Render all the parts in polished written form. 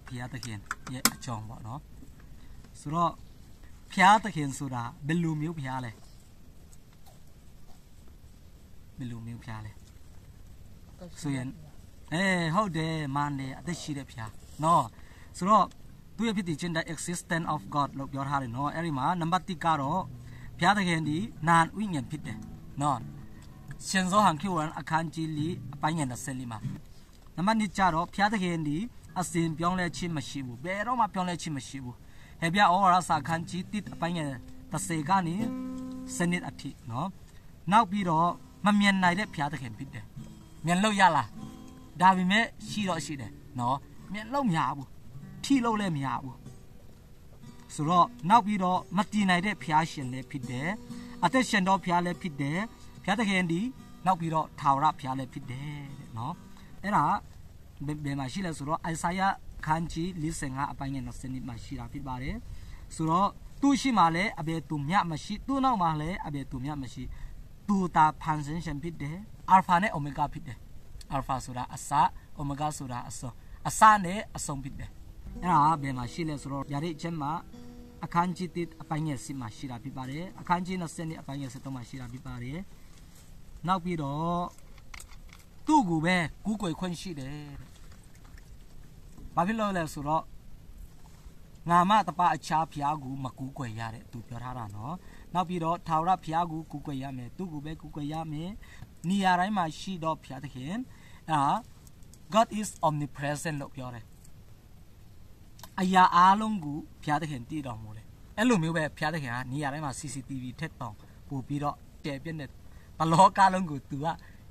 ဖျားတခင်ရဲ့အကြောင်းပေါ့နော်ဆိုတော့ဖျားတခင်ဆိုတာဘယ်လိုမျိုးဖျားလဲဘယ်လိုမျိုးဖျားလဲဆိုရင်ဟုတ်တယ်မန်တယ်အသက်ရှိတဲ့ဖျားနော်ဆိုတော့သူရဲ့ဖြစ်တည်ခြင်းတဲ့ existence of God လို့ပြောထားတယ်နော်အဲ့ဒီမှာနံပါတ်1ကတော့ဖျားတခင်ဒီနာဝိညာဉ်ဖြစ်တယ်နော်ရှင်ဇောဟန်ခေဝန်အခန်းကြီးလေးအပိုင်းငယ်20လေးမှာနံပါတ်2ကျတော့ဖျားတခင်ဒီအစဉ်ပြောင်းလဲခြင်းမရှိဘူးဘယ်တော့မှပြောင်းလဲခြင်းမရှိဘူးဟေပြဩဝါဒစာခန်းကြီး1အပိုင်းငယ်30ကနေစနစ်အထိနော်နောက်ပြီးတော့မမြင်နိုင်တဲ့ဖျားတခင်ဖြစ်တယ်မြင်လို့ရလားဒါပေမဲ့ရှိတော့ရှိတယ်နော်မြင်လို့မရဘူးထိလို့လည်းမရဘူးဆိုတော့နောက်ပြီးတော့မတည်နိုင်တဲ့ဖျားရှင်လည်းဖြစ်တယ်အသက်ရှင်တော့ဖျားလည်းဖြစ်တယ်ဖျားတခင်ဒီနောက်ပြီးတော့ထာဝရဖျားလည်းဖြစ်တယ်တဲ့နော်အဲ့ဒါဘယ်မှာရှိလဲဆိုတော့အိုင်စာယခန်းကြီး55အပိုင်းငယ်20မှာရှိတာဖြစ်ပါတယ်ဆိုတော့သူရှိမှလည်းအဘယ်သူမျှမရှိသူနောက်မှလည်းအဘယ်သူမျှမရှိသူတာဖန်ဆင်းရှင်ဖြစ်တယ်အာလ်ဖာနဲ့အိုမဂါဖြစ်တယ်အာလ်ဖာဆိုတာအစအိုမဂါဆိုတာအဆုံးအစနဲ့အဆုံးဖြစ်တယ်အဲ့ဒါဘယ်မှာရှိလဲဆိုတော့ယာရိကျမ်းမှာအခန်းကြီး1အပိုင်းငယ်10မှာရှိတာဖြစ်ပါတယ်အခန်းကြီး20အပိုင်းငယ်13မှာရှိတာဖြစ်ပါတယ်နောက်ပြီးတော့သူ့ကိုပဲကူးကွယ်ခွင့်ရှိတယ်ဘာဖြစ်လို့လဲဆိုတော့ငါမတပအခြားဖျားကိုမကူးကွယ်ရတဲ့သူပြောထားတာနော်နောက်ပြီးတော့ထာဝရဖျားကိုကူးကွယ်ရမယ်သူ့ကိုပဲကူးကွယ်ရမယ်နေရာတိုင်းမှာရှိတော့ဖျားသခင်God is omnipresent လို့ပြောတယ်အရာအားလုံးကိုဖျားသခင်တည်တော်မူတယ်အဲ့လိုမျိုးပဲဖျားသခင်ကနေရာတိုင်းမှာ CCTV ထက်တောင်ပို့ပြီးတော့တည်ပြည့်တဲ့ဘလောကလုံးကိုသူက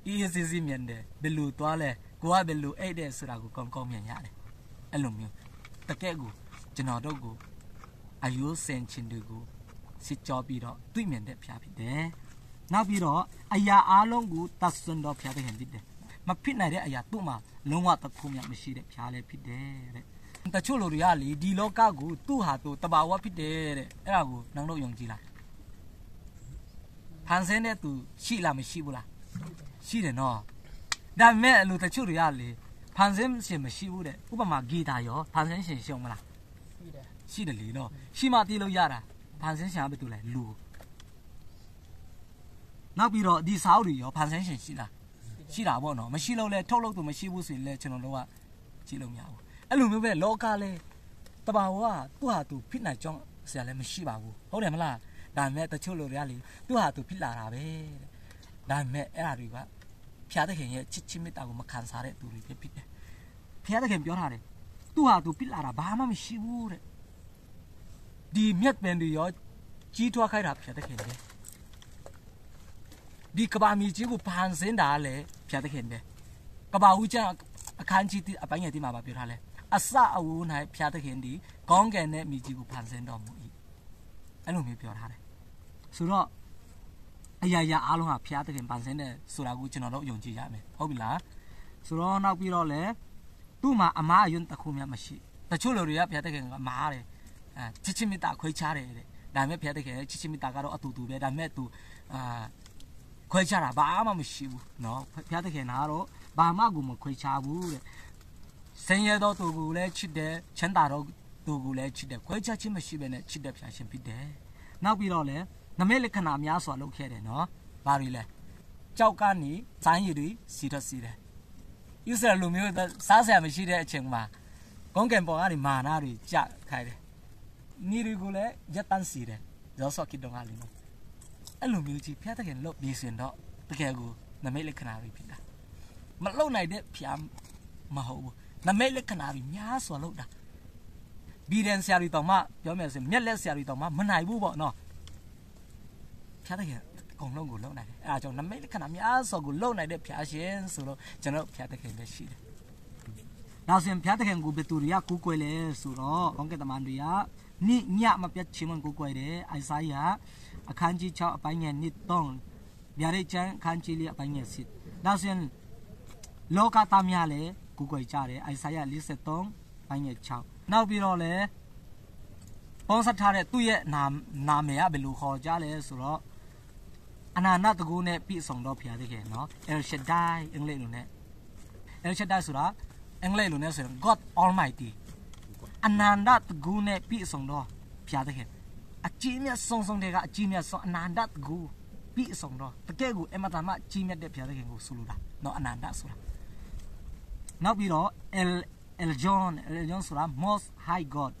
အေးစစ်စစ်မြင်တယ်ဘယ်လိုသွားလဲကိုကဘယ်လိုအိတ်တယ်ဆိုတာကိုကောင်းကောင်းမြင်ရတယ်အဲ့လိုမျိုးတကယ်ကိုကျွန်တော်တို့ကိုအယိုးစင်ချင်းတွေကိုစစ်ကြောပြီးတော့တွေ့မြင်တဲ့ဖျားဖြစ်တယ်နောက်ပြီးတော့အရာအားလုံးကိုတတ်ဆွမ်းတော့ဖျားသခင်ဖြစ်တယ်မဖြစ်နိုင်တဲ့အရာသူ့မှာလုံးဝတစ်ခုမှမရှိတဲ့ဖျားလည်းဖြစ်တယ်တဲ့တချို့လူတွေကလေဒီလောကကိုသူ့ဟာသူတဘာဝဖြစ်တယ်တဲ့အဲ့ဒါကိုနှောင်းလို့ယုံကြည်လားဖန်ဆင်းတဲ့သူရှိလားမရှိဘူးလားရှိတယ်နော်ဒါပေမဲ့လူတချို့တွေကလေဖန်ဆင်းရှင်မရှိဘူးတဲ့ဥပမာဂီတာရောဖန်ဆင်းရှင်ရှုံမလားရှိတယ်လေနော်ရှိမှတည်လို့ရတာဖန်ဆင်းရှင်ကဘယ်သူလဲလူနောက်ပြီးတော့ဒီစာအုပ်တွေရောဖန်ဆင်းရှင်ရှိလားရှိတာပေါ့နော်မရှိလို့လဲထုတ်လို့သူမရှိဘူးဆိုရင်လဲကျွန်တော်တို့ကကြည့်လို့မရဘူးအဲ့လိုမျိုးပဲလောကလဲတဘာဝကသူ့ဟာသူဖြစ်နိုင်ကြောင်းဆရာလည်းမရှိပါဘူးဟုတ်တယ်မလားဒါပေမဲ့တချို့လူတွေကလေသူ့ဟာသူဖြစ်လာတာပဲဒါပေမဲ့အဲ့ဒါတွေကဖျားသခင်ရဲ့ချစ်ချင်းမေတ္တာကိုမခံစားတဲ့သူတွေဖြစ်တယ်ဖျားသခင်ပြောထားတယ်သူ့ဟာသူဖြစ်လာတာဘာမှမရှိဘူးတဲ့ဒီမြတ်ပင်တွေရောကြီးထွားခိုင်းတာဖျားသခင်ပဲဒီကဘာမီကြီးကိုဖန်ဆင်းတာလေဖျားသခင်ပဲကဘာဦးကျအခန်းကြီးအပိုင်းငယ်ဒီမှာပြောထားလဲအစအဝူ၌ဖျားသခင်ဒီကောင်းကင်နဲ့မြေကြီးကိုဖန်ဆင်းတော်မူ၏အဲ့လိုမျိုးပြောထားတယ်ဆိုတော့အရာရာအားလုံးဟာဖျားသခင်ဖန်ဆင်းတဲ့ဆိုတာကိုကျွန်တော်တို့ယုံကြည်ရမယ်ဟုတ်ပြီလားဆိုတော့နောက်ပြီးတော့လေသူ့မှာအမားအယွန်းတစ်ခုမှမရှိတချို့လူတွေကဖျားသခင်ကမားတယ်ချစ်ချင်းမေတ္တာခွဲခြားတယ်တဲ့ဒါပေမဲ့ဖျားသခင်ချစ်ချင်းမေတ္တာကတော့အတူတူပဲဒါပေမဲ့သူခွဲခြားတာဘာမှမရှိဘူးเนาะဖျားသခင်ကတော့ဘာမှကိုမခွဲခြားဘူးတဲ့ဆင်းရဲသောသူကိုလည်းချစ်တယ်ချမ်းသာသောသူကိုလည်းချစ်တယ်ခွဲခြားခြင်းမရှိဘဲနဲ့ချစ်တဲ့ဖျားရှင်ဖြစ်တယ်နောက်ပြီးတော့လည်းနမိတ်လက္ခဏာများစွာလုပ်ခဲ့တယ်เนาะဘာတွေလဲကြောက်ကနေစမ်းရည်တွေစီတော့စီတယ်ဣသရေလလူမျိုးစားစရာမရှိတဲ့အချိန်မှာကောင်းကင်ဘုံကနေမာနာတွေကြခိုင်းတယ်နီတွေကိုလည်းရက်တန်းစီတယ်ရောစောကိတော့ကလည်းအဲ့လိုမျိုးကြီးဖျားသခင်လုပ်ပြီးစင်တော့တကယ်ကိုနမိတ်လက္ခဏာတွေဖြစ်တာမလုံနိုင်တဲ့ဖျားမဟုတ်ဘူးနမိတ်လက္ခဏာတွေများစွာလုပ်တာဘီဒန်ဆရာတွေတောင်မှပြောမယ်ဆိုမျက်လက်ဆရာတွေတောင်မှမနိုင်ဘူးပေါ့နော်ဖျားသခင်အကုန်လုံးကိုလုံနိုင်တယ်အဲဒါကြောင့်နမိတ်လက္ခဏာများစွာကိုလုံနိုင်တဲ့ဖျားရှင်ဆိုတော့ကျွန်တော်ဖျားသခင်ပဲရှိတယ်နောက်ဆိုရင်ဖျားသခင်ကိုဘယ်သူတွေကကူးကွယ်လဲဆိုတော့ကောင်းကင်တမန်တွေကနိညမပြတ်ချင်းမကူးကွယ်တယ်အိုင်စာယာအခန်းကြီး6အပိုင်းငယ်1 ဗျာဒိတ်ကျမ်းအခန်းကြီး4အပိုင်းငယ်10နောက်ဆိုရင်လောကသားများလည်းကူးကွယ်ကြတယ်အိုင်စာယာ53ပိုင်းငယ်6နောက်ပြီးတော့လည်းပေါင်းစပ်ထားတဲ့သူ့ရဲ့နာမည်ကဘယ်လိုခေါ်ကြလဲဆိုတော့အနာနတကူနဲ့ပြည့်စုံတော့ဖျားသခင်နော် El Shaddai အင်္ဂလိပ်လိုနဲ့ El Shaddai ဆိုတာအင်္ဂလိပ်လိုနဲ့ဆိုရင် God Almighty အနန္တတကူနဲ့ပြည့်စုံတော့ဖျားတဲ့ခင်အကြီးမြတ်ဆုံးဆုံးတဲ့ကအကြီးမြတ်ဆုံးအနန္တတကူပြည့်စုံတော့တကယ်ကိုအမတမကြီးမြတ်တဲ့ဖျားတဲ့ခင်ကိုဆိုလိုတာနော်အနန္တဆိုတာနောက်ပြီးတော့ El John ဆိုတာ most high God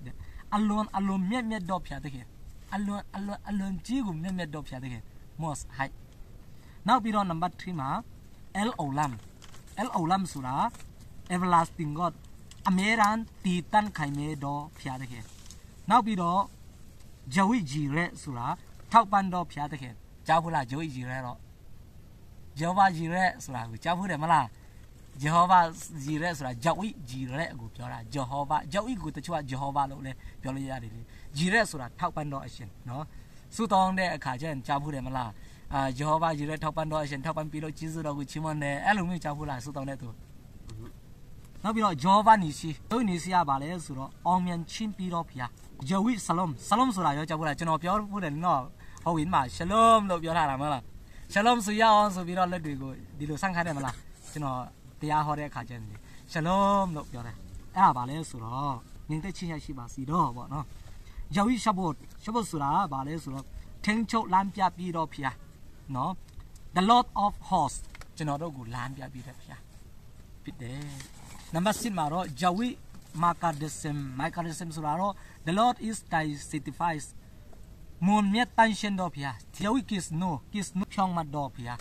အလွန်မြတ်တော့ဖျားတဲ့ခင်အလွန်ကြီးကိုမြတ်တော့ဖျားတဲ့ခင် most high နောက်ပြီးတော့ number 3မှာ El Olam ဆိုတာ everlasting God အမြဲတမ်းတည်တံ့ခိုင်မြဲတော့ဖျားတဲ့ခင်နောက်ပြီးတော့ Jawi Jireh ဆိုတာထောက်ပံ့တော့ဖျားတဲ့ခင်ကြားဘူးလား Jawi Jireh တော့ Jehovah Jireh ဆိုတာကိုကြားဘူးတယ်မလား Jehovah Jireh ဆိုတာ Jawi Jireh ကိုပြောတာ Jehovah Jawi ကိုတချို့က Jehovah လို့လည်းပြောလို့ရတယ်လေ Jireh ဆိုတာထောက်ပံ့တော့အရှင်နော်စူတောင်းတဲ့အခါကျရင်ကြားဘူးတယ်မလားJehovah Jireh ထောက်ပံ့တော့အရှင်ထောက်ပံ့ပြီးလို့ကျေးဇူးတော်ကိုချီးမွမ်းတယ်အဲ့လိုမျိုးကြားဘူးလားစူတောင်းတဲ့သူနောက်ပြီးတော့ Jehovah Nisi တို့ Nisi ကပါလဲဆိုတော့အောင်မြင်ချင်းပြီးတော့ဖျား Jawi Shalom ဆိုတာရောကြားဘူးလားကျွန်တော်ပြောဘူးတယ်နော်ဟောဝင်မှာ Shalom လို့ပြောထားတာမလား Shalom ဆိုရအောင်ဆိုပြီးတော့လက်တွေကိုဒီလိုဆန့်ခိုင်းတယ်မလားကျွန်တော်တရားဟောတဲ့အခါကျရင် Shalom လို့ပြောတယ်အဲ့ဒါပါလဲဆိုတော့ငြိမ်သက်ချင်းရရှိပါစီတော့ပေါ့နော် Jawi Shabbat ဆိုတာပါလဲဆိုတော့ထင်းချုပ်လမ်းပြပြီးတော့ဖျားနော် The Lord of Hosts ကျွန်တော်တို့ကိုလမ်းပြပြီးတဲ့ဖျားဖြစ်တယ်Number 6မှာတော့ Jawi Makadism ဆိုတာတော့ The Lord is thy sanctifies မွန်မြတ်တန်ရှင်တော်ဖျား Jawi Kisno ဖြောင်းမတ်တော်ဖျား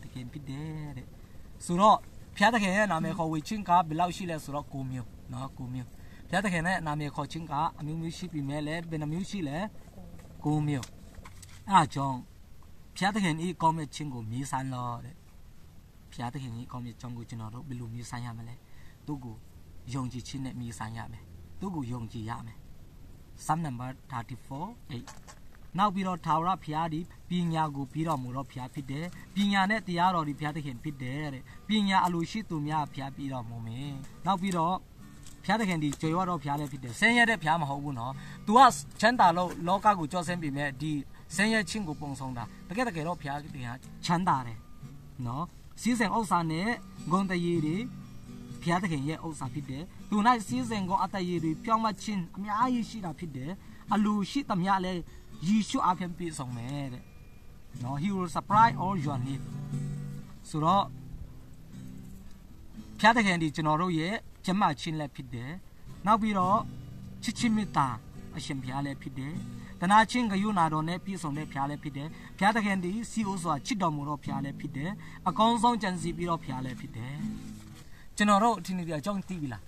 တကယ်ဖြစ်တယ်တဲ့ဆိုတော့ဖျားတကယ်ရဲ့နာမည်ခေါ်ဝေချင်းကဘယ်လောက်ရှိလဲဆိုတော့9မျိုးနော်9မျိုးဖျားတကယ်နဲ့နာမည်ခေါ်ချင်းကအမျိုးမျိုးရှိပြီမဲ့လဲဘယ်နှမျိုးရှိလဲ9မျိုးအဲ့ကြောင့်ဖျားတကယ်ဤကောင်းမြတ်ချင်းကိုမြည်ဆန်းလို့တဲ့ဖျားတခင်ကြီးကောင်းမြတ်ကြောင်းကိုကျွန်တော်တို့ဘယ်လိုမျိုးဆိုင်ရမလဲသူ့ကိုယုံကြည်ခြင်းနဲ့မြည်ဆိုင်ရမယ်သူ့ကိုယုံကြည်ရမယ် Psalm number 34:8နောက်ပြီးတော့ထာဝရဘုရားဒီပညာကိုပြီးတော်မူတော့ဘုရားဖြစ်တယ်ပညာနဲ့တရားတော်ဒီဘုရားသခင်ဖြစ်တယ်တဲ့ပညာအလိုရှိသူများဘုရားပြီးတော်မူမယ်နောက်ပြီးတော့ဘုရားသခင်ဒီကြွယ်ဝတော်ဘုရားလည်းဖြစ်တယ်ဆင်းရဲတဲ့ဘုရားမဟုတ်ဘူးနော်သူကချမ်းသာလို့လောကကိုကြောက်ဆင်းပြီးမြဲဒီဆင်းရဲခြင်းကိုပုံဆောင်တာတကယ်တော့ဘုရားသခင်ချမ်းသာတယ်နော်စီးစံဥစ္စာနဲ့ဂုဏ်တရေတွေဘုရားသခင်ရဲ့ဥစ္စာဖြစ်တယ်သူ၌စီးစံကအတရေတွေပြောင်းမခြင်းအများကြီးရှိတာဖြစ်တယ်အလူရှိသမျှလည်းယေရှုအဖျံပြည့်စုံမယ်တဲ့နော် He will supply all your need ဆိုတော့ဘုရားသခင်ဒီကျွန်တော်တို့ရဲ့ကျမချင်းလည်းဖြစ်တယ်နောက်ပြီးတော့ချစ်ချင်းမေတ္တာအရှင်ဘုရားလည်းဖြစ်တယ်တနာချင်းဂယုဏတော်နဲ့ပြည့်စုံတဲ့ဘုရားလည်းဖြစ်တယ်ဘုရားသခင်ဒီစီအိုစွာချစ်တော်မူသောဘုရားလည်းဖြစ်တယ်အကောင်းဆုံးကြံစည်ပြီးတော့ဘုရားလည်းဖြစ်တယ်ကျွန်တော်တို့ဒီနေ့အကြောင်းသိပြီလား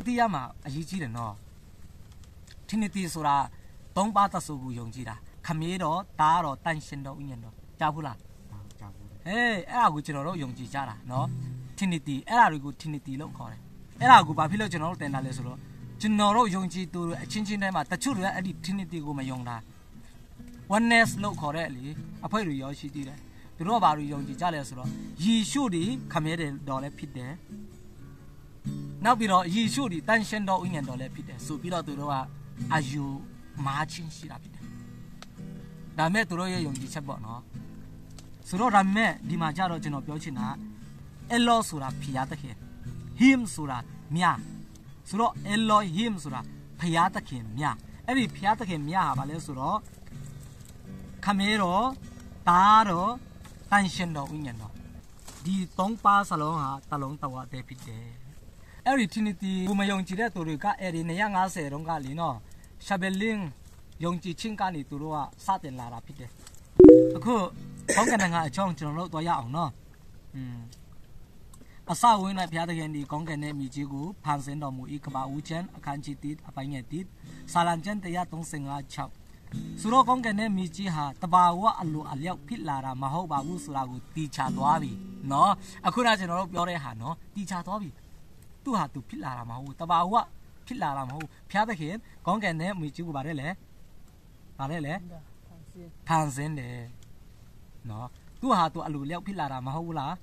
သိရမှာအရေးကြီးတယ်နော်ဒီနေ့သိဆိုတာသုံးပါးသစုကိုယုံကြည်တာခမေးတော်တားတော်တန်ရှင်တော်ဥညံတော်ကြားဘူးလားကြားဘူးအဲ့ဒါကိုကျွန်တော်တို့ယုံကြည်ကြတာနော်ဒီနေ့သိအဲ့ဒါတွေကိုဒီနေ့သိလို့ခေါ်တယ်အဲ့ဒါကိုဘာဖြစ်လို့ကျွန်တော်တို့တင်တာလဲဆိုတော့ကျွန်တော်တို့ယုံကြည်သူအချင်းချင်းတိုင်းမှာတချို့တွေကအဲ့ဒီ Trinity ကိုမယုံတာ oneness လို့ခေါ်တဲ့လေအဖွဲတွေရောရှိသေးတယ်သူတို့ကဘာလို့ယုံကြည်ကြလဲဆိုတော့ယေရှုဒီခမဲတယ်တော်လည်းဖြစ်တယ်နောက်ပြီးတော့ယေရှုဒီတန်ရှင်တော်ဥညံတော်လည်းဖြစ်တယ်ဆိုပြီးတော့သူတို့ကအယူမာချင်းရှိတာဖြစ်တယ်ဒါမဲ့သူတို့ရဲ့ယုံကြည်ချက်ပေါ့နော်ဆိုတော့ဒါမဲ့ဒီမှာကြတော့ကျွန်တော်ပြောချင်တာElohဆိုတာဖျားသခင် Him ဆိုတာမြတ်ဆိုတော့ Elohim ဆိုတာဖျားသခင်မြတ်အဲ့ဒီဖျားသခင်မြတ်ဟာဘာလဲဆိုတော့ခမဲတော်တားတော်တန်ရှင်တော်ဥညံတော်ဒီသုံးပါးစလုံးဟာတလုံးတော်တဲ့ဖြစ်တယ်အဲ့ဒီ Trinity ကိုမယုံကြည်တဲ့သူတွေကအဲ့ဒီ250တုန်းကလीနော်ရှာဘယ်လင်းယုံကြည်ခြင်းကနေသူတို့ကစတင်လာတာဖြစ်တယ်အခုဘောင်းကနငါအကြောင်းကျွန်တော်တို့တော့ရအောင်နော်အစဝင်းနဲ့ဘုရားသခင်ဒီကောင်းကင်နဲ့မြေကြီးကိုဖန်ဆင်းတော်မူ၏ကမ္ဘာဦးကျမ်းအခန်းကြီး1အပိုင်းငယ်1စာလံကျမ်း135 6ဆိုတော့ကောင်းကင်နဲ့မြေကြီးဟာတဘာဝအလိုအလျောက်ဖြစ်လာတာမဟုတ်ပါဘူးဆိုတာကိုတီချသွားပြီနော်အခုနကျွန်တော်တို့ပြောတဲ့ဟာနော်တီချသွားပြီသူ့ဟာသူဖြစ်လာတာမဟုတ်ဘူးတဘာဝဖြစ်လာတာမဟုတ်ဘူးဘုရားသခင်ကောင်းကင်နဲ့မြေကြီးကိုဗါတယ်လေဖန်ဆင်းတယ်နော်သူ့ဟာသူအလိုလျောက်ဖြစ်လာတာမဟုတ်ဘူးလား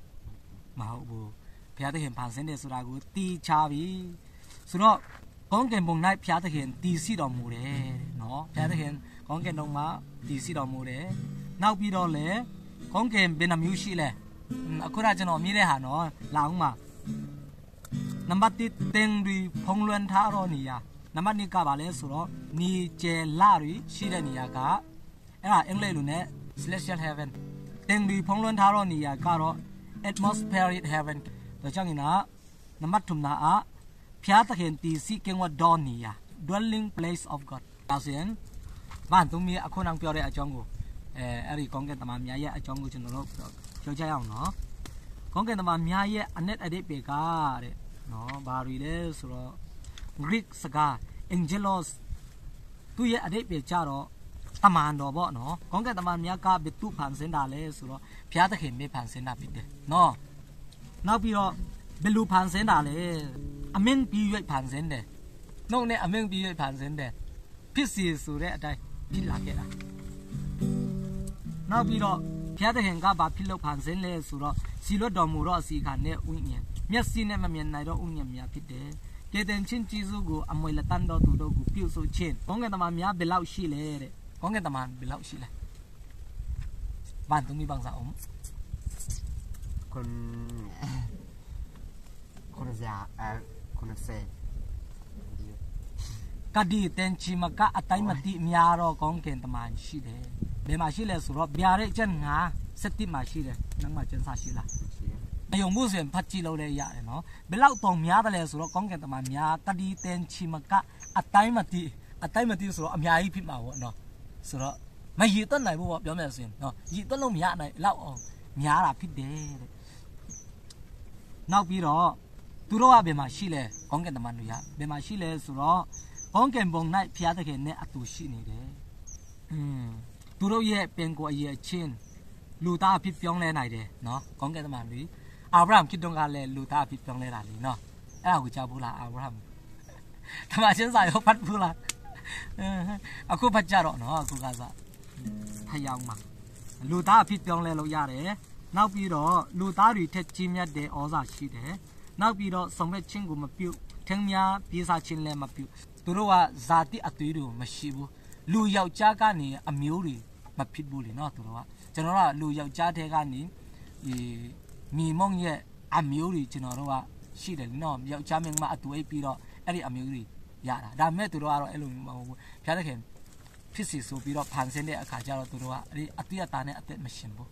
မဟုတ်ဘူးဘုရားသခင်ဖန်ဆင်းတယ်ဆိုတာကိုတီချပြီဆိုတော့ကောင်းကင်ဘုံ၌ဘုရားသခင်တည်ရှိတော်မူတယ်နော်ဘုရားသခင်ကောင်းကင်ဘုံမှာတည်ရှိတော်မူတယ်နောက်ပြီးတော့လေကောင်းကင်ဘယ်နှမျိုးရှိလဲအခုကကျွန်တော်မြင်တဲ့ဟာနော်လာအောင်ပါ နံပါတ်1တင်ရီဖုံလွန်ထားတော့နေရနံပါတ်2ကပါလဲဆိုတော့နီကျဲလာရီရှိတဲ့နေရာကအဲ့ဒါအင်္ဂလိပ်လိုနဲ့ celestial heaven တင်ရီဖုံလွန်ထားတော့နေရာကတော့ atmospheric heaven တော့ကြောင့်နေတာနံပါတ်2နာအဖျားသခင်တီစီကင်ဝတ်ဒေါ်နေရ dwelling place of God ဒါဆိုရင်ဘာသူမီအခုနံပြောတဲ့အကြောင်းကိုအဲ့ဒီကောင်းကင်တမန်များရဲ့အကြောင်းကိုကျွန်တော်တို့ပြောကြရအောင်နော်ကောင်းကင်တမန်များရဲ့အနက်အဓိပ္ပာယ်ကတဲ့နော်ဘာတွေလဲဆိုတော့ Greek စကား angelos သူရဲ့အဓိပ္ပာယ်ကြတော့တမန်တော်ပေါ့နော်ကောင်းကင်တမန်များကဘယ်သူဖန်ဆင်းတာလဲဆိုတော့ဘုရားသခင်ပဲဖန်ဆင်းတာဖြစ်တယ်နော်နောက်ပြီးတော့ဘယ်လိုဖန်ဆင်းတာလဲအမင်းပြီးရွက်ဖန်ဆင်းတယ်နှုတ်နဲ့အမင်းပြီးရွက်ဖန်ဆင်းတယ်ဖြစ်စီဆိုတဲ့အတိုင်းဖြစ်လာခဲ့တာနောက်ပြီးတော့ဘုရားသခင်ကဘာဖြစ်လို့ဖန်ဆင်းလဲဆိုတော့စီလွတ်တော်မူတော့အစီခံနဲ့ဝိညာဉ်မျက်စိနဲ့မမြင်နိုင်တော့ဥညာဉ်များဖြစ်တယ်ကဲတဲ့ချင်းကျေးဇူးကိုအမွေလက်တန်းတော်သူတို့ကိုပြုစုခြင်းကောင်းကင်တမန်များဘယ်လောက်ရှိလဲတဲ့ကောင်းကင်တမန်ဘယ်လောက်ရှိလဲဘာသူမိဘစားအောင်คนจะคนเซကဒီတန်ချီမကအတိုင်းမတိများတော့ကောင်းကင်တမန်ရှိတယ်ဘယ်မှာရှိလဲဆိုတော့ဗျာတဲ့ကျန်ငါစက်တိမှာရှိတယ်နောက်မှကျန်စားရှိလားအယုံမှုဆိုရင်ဖတ်ကြည့်လို့လည်းရတယ်နော်ဘယ်လောက်တောင်များတယ်လဲဆိုတော့ကောင်းကင်တမန်များကဒီတန်ချီမကအတိုင်းမတိဆိုတော့အများကြီးဖြစ်မှာပေါ့နော်ဆိုတော့မရည်သွက်နိုင်ဘူးပေါ့ပြောမယ်ဆိုရင်နော်ရည်သွက်လို့မရနိုင်လောက်အောင်များတာဖြစ်တယ်တဲ့နောက်ပြီးတော့သူတို့ကဘယ်မှာရှိလဲကောင်းကင်တမန်တွေကဘယ်မှာရှိလဲဆိုတော့ကောင်းကင်ဘုံ၌ဖျားသခင်နဲ့အတူရှိနေတယ်သူတို့ရဲ့ပင်ကိုယ်အရေးချင်းလူသားအဖြစ်ပြောင်းလဲနိုင်တယ်နော်ကောင်းကင်တမန်တွေအာဗြဟံဖြစ်တော့ကလည်းလူသားအဖြစ်ပြောင်းလဲတာလေနော်အဲ့ဒါကိုကြားဘူးလားအာဗြဟံတမန်ချင်းစာရောဖတ်ဘူးလားအခုဖတ်ကြတော့နော်အခုကစားဖျောင်းမှာလူသားအဖြစ်ပြောင်းလဲလို့ရတယ်နောက်ပြီးတော့လူသားတွေထက်ကြီးမြတ်တဲ့ဩဇာရှိတယ်နောက်ပြီးတော့ဆောင်မဲ့ချင်းကိုမပြုတ်ထင်းများပြေးစားချင်းလည်းမပြုတ်သူတို့ကဇာတိအသွေးတွေမရှိဘူးလူယောက်ျားကနေအမျိုးတွေမဖြစ်ဘူးလေနော်သူတို့ကကျွန်တော်ကလူယောက်ျားတဲ့ကနေမိမုံရဲ့အမျိုးတွေကျွန်တော်တို့ကရှိတယ်နော်ယောက်ျားမင်းမအသွေးပြီးတော့အဲ့ဒီအမျိုးတွေရတာဒါမဲ့သူတို့ကတော့အဲ့လိုမဟုတ်ဘူးဖျားသခင်ဖြစ်စီဆိုပြီးတော့ဖန်ဆင်းတဲ့အခါကျတော့သူတို့ကအဲ့ဒီအတိအတာနဲ့အသက်မရှင်ဘူး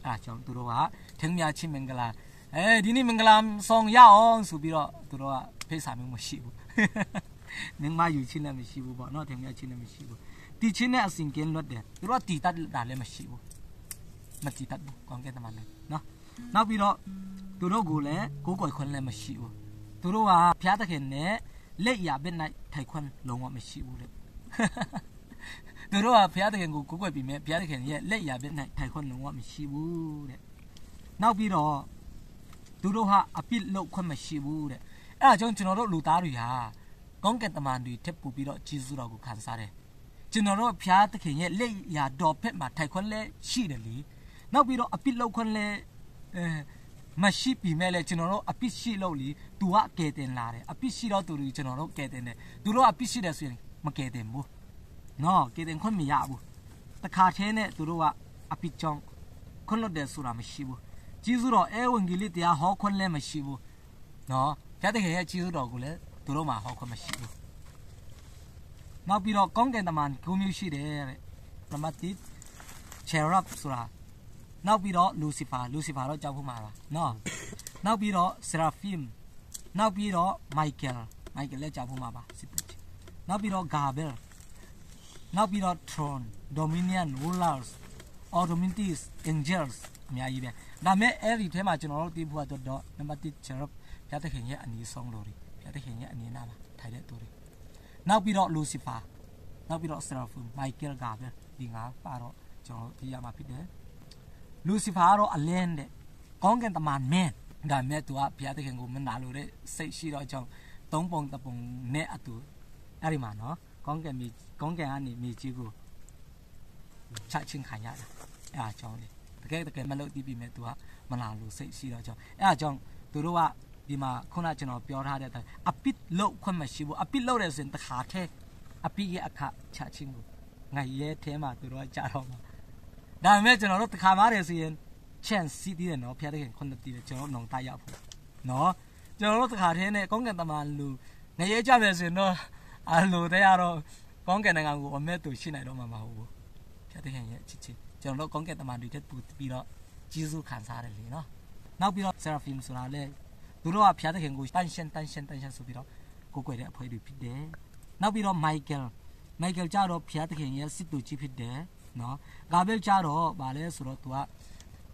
အဲ့ကြောင့်သူတို့ကထင်းများချင်းမင်္ဂလာဒီနေ့မင်္ဂလာဆောင်ရအောင်ဆိုပြီးတော့သူတို့ကဖိတ်စာမျိုးမရှိဘူးမင်းမယူချင်းလည်းမရှိဘူးပေါ့နော်ထင်ရချင်းလည်းမရှိဘူးတီချင်းနဲ့အစဉ်ကင်းလွတ်တယ်သူတို့ကတီတတ်တာလည်းမရှိဘူးမတီတတ်ဘူးကောင်းကင်တမန်လည်းနော်နောက်ပြီးတော့သူတို့ကိုလည်းကိုယ်ကိုယ်ခွန်းလည်းမရှိဘူးသူတို့ကဖျားသခင်နဲ့လက်ရဘက်၌ထိုင်ခွန်းလုံးဝမရှိဘူးတဲ့သူတို့ကဖျားသခင်ကိုကိုယ်ကိုယ်ပြီးမြဲဖျားသခင်ရဲ့လက်ရဘက်၌ထိုင်ခွန်းလုံးဝမရှိဘူးတဲ့နောက်ပြီးတော့သူတို့ဟာအပြစ်လုပ်ခွင့်မရှိဘူးတဲ့အဲ့ဒါကြောင့်ကျွန်တော်တို့လူသားတွေဟာကောင်းကင်တမန်တွေထပ်ပူပြီးတော့ဂျေဇုတော်ကိုခံစားတယ်ကျွန်တော်တို့ဖျားသခင်ရဲ့လက်ရာတော်ဖက်မှာထိုင်ခွန်းလဲရှိတယ်လေနောက်ပြီးတော့အပြစ်လုပ်ခွင့်လဲမရှိပြီမဲ့လဲကျွန်တော်တို့အပြစ်ရှိလို့လေသူကကဲတင်လာတယ်အပြစ်ရှိတော့သူတွေကျွန်တော်တို့ကဲတင်တယ်သူတို့အပြစ်ရှိတယ်ဆိုရင်မကဲတင်ဘူးနော်ကဲတင်ခွင့်မရဘူးတခါချင်းနဲ့သူတို့ကအပြစ်ကြောင့်ခွင့်လွတ်တယ်ဆိုတာမရှိဘူးဂျေဇုတော်အဲဝံဂေလိတရားဟောခွင့်လဲမရှိဘူးနော်ဖျားသခင်ရဲ့ဂျေဇုတော်ကိုလည်းသူတို့မှာဟောခွင့်မရှိဘူးနောက်ပြီးတော့ကောင်းကင်တမန်9မျိုးရှိတယ်တဲ့နံပါတ်1 cherub ဆိုတာနောက်ပြီးတော့ lucifer တော့ကြောက်ဖို့မှာပါနော်နောက်ပြီးတော့ seraphim နောက်ပြီးတော့ michael လည်းကြောက်ဖို့မှာပါနောက်ပြီးတော့ gabriel နောက်ပြီးတော့ throne dominion rulers authorities angels အများကြီးပဲဒါမဲ့အဲ့ဒီထဲမှာကျွန်တော်တို့သိဖို့တော့နံပါတ်1 cherub ဖျားသခင်ရဲ့အနီးဆုံးလို့ဖျားသခင်ရဲ့အနီးနားမှာထိုင်တဲ့သူတွေနောက်ပြီးတော့ lucifer နောက်ပြီးတော့ seraphim michael gabriel ဒီငါပါတော့ကျွန်တော်သိရမှာဖြစ်တယ် lucifer ကတော့အလင်းတဲ့ကောင်းကင်တမန်မင်းဒါမဲ့သူကဘုရားသခင်ကိုမနာလို့တဲ့စိတ်ရှိတော့ကြောင့်သုံးပုံတပုံနဲ့အတူအဲ့ဒီမှာနော်ကောင်းကင်ကနေမြေကြီးကိုချချင်းခံရတာအဲ့ဒါကြောင့်လေတကယ်မလုပ်တည်ပြီမဲ့သူကမနာလို့စိတ်ရှိတော့ကြောင့်အဲ့ဒါကြောင့်သူတို့ကဒီမှာခုနကျွန်တော်ပြောထားတဲ့အတိုင်းအပစ်လောက်ခွင့်မရှိဘူးအပစ်လောက်တယ်ဆိုရင်တခါတည်းအပစ်ရဲ့အခချချင်းကိုငါရဲထဲမှာသူတို့ကကြာတော့မှာဒါပေမဲ့ကျွန်တော်တို့တခါမှတယ်ဆိုရင် chance စီးသေးတယ်နော်ဖျားတဲ့ခွန်းတည်တယ်ကျွန်တော်နောင်တရဖို့နော် ကျွန်တော်တို့တခါတည်းနဲ့ကောင်းကင်တမန်လူငရဲကြမယ်ဆိုရင်တော့အလိုတည်းကတော့ကောင်းကင်နိုင်ငံကိုအမဲတူရှိနိုင်တော့မှာမဟုတ်ဘူးဖျားသခင်ရဲ့ချစ်ချင်းကျွန်တော်တို့ကောင်းကင်တမန်တွေတက်ပူပြီးတော့ဂျေဇုခံစားရတယ်လေနော်နောက်ပြီးတော့ Seraphim ဆိုတာလေသူတို့ကဖျားသခင်ကိုတန်ရှင်းဆိုပြီးတော့ကိုယ်ကွယ်တဲ့အဖွဲတွေဖြစ်တယ်နောက်ပြီးတော့ Michael ကြတော့ဖျားသခင်ရဲ့စစ်သူကြီးဖြစ်တယ်နော်ဂါဘဲကြတော့ဗာလဲဆိုတော့သူက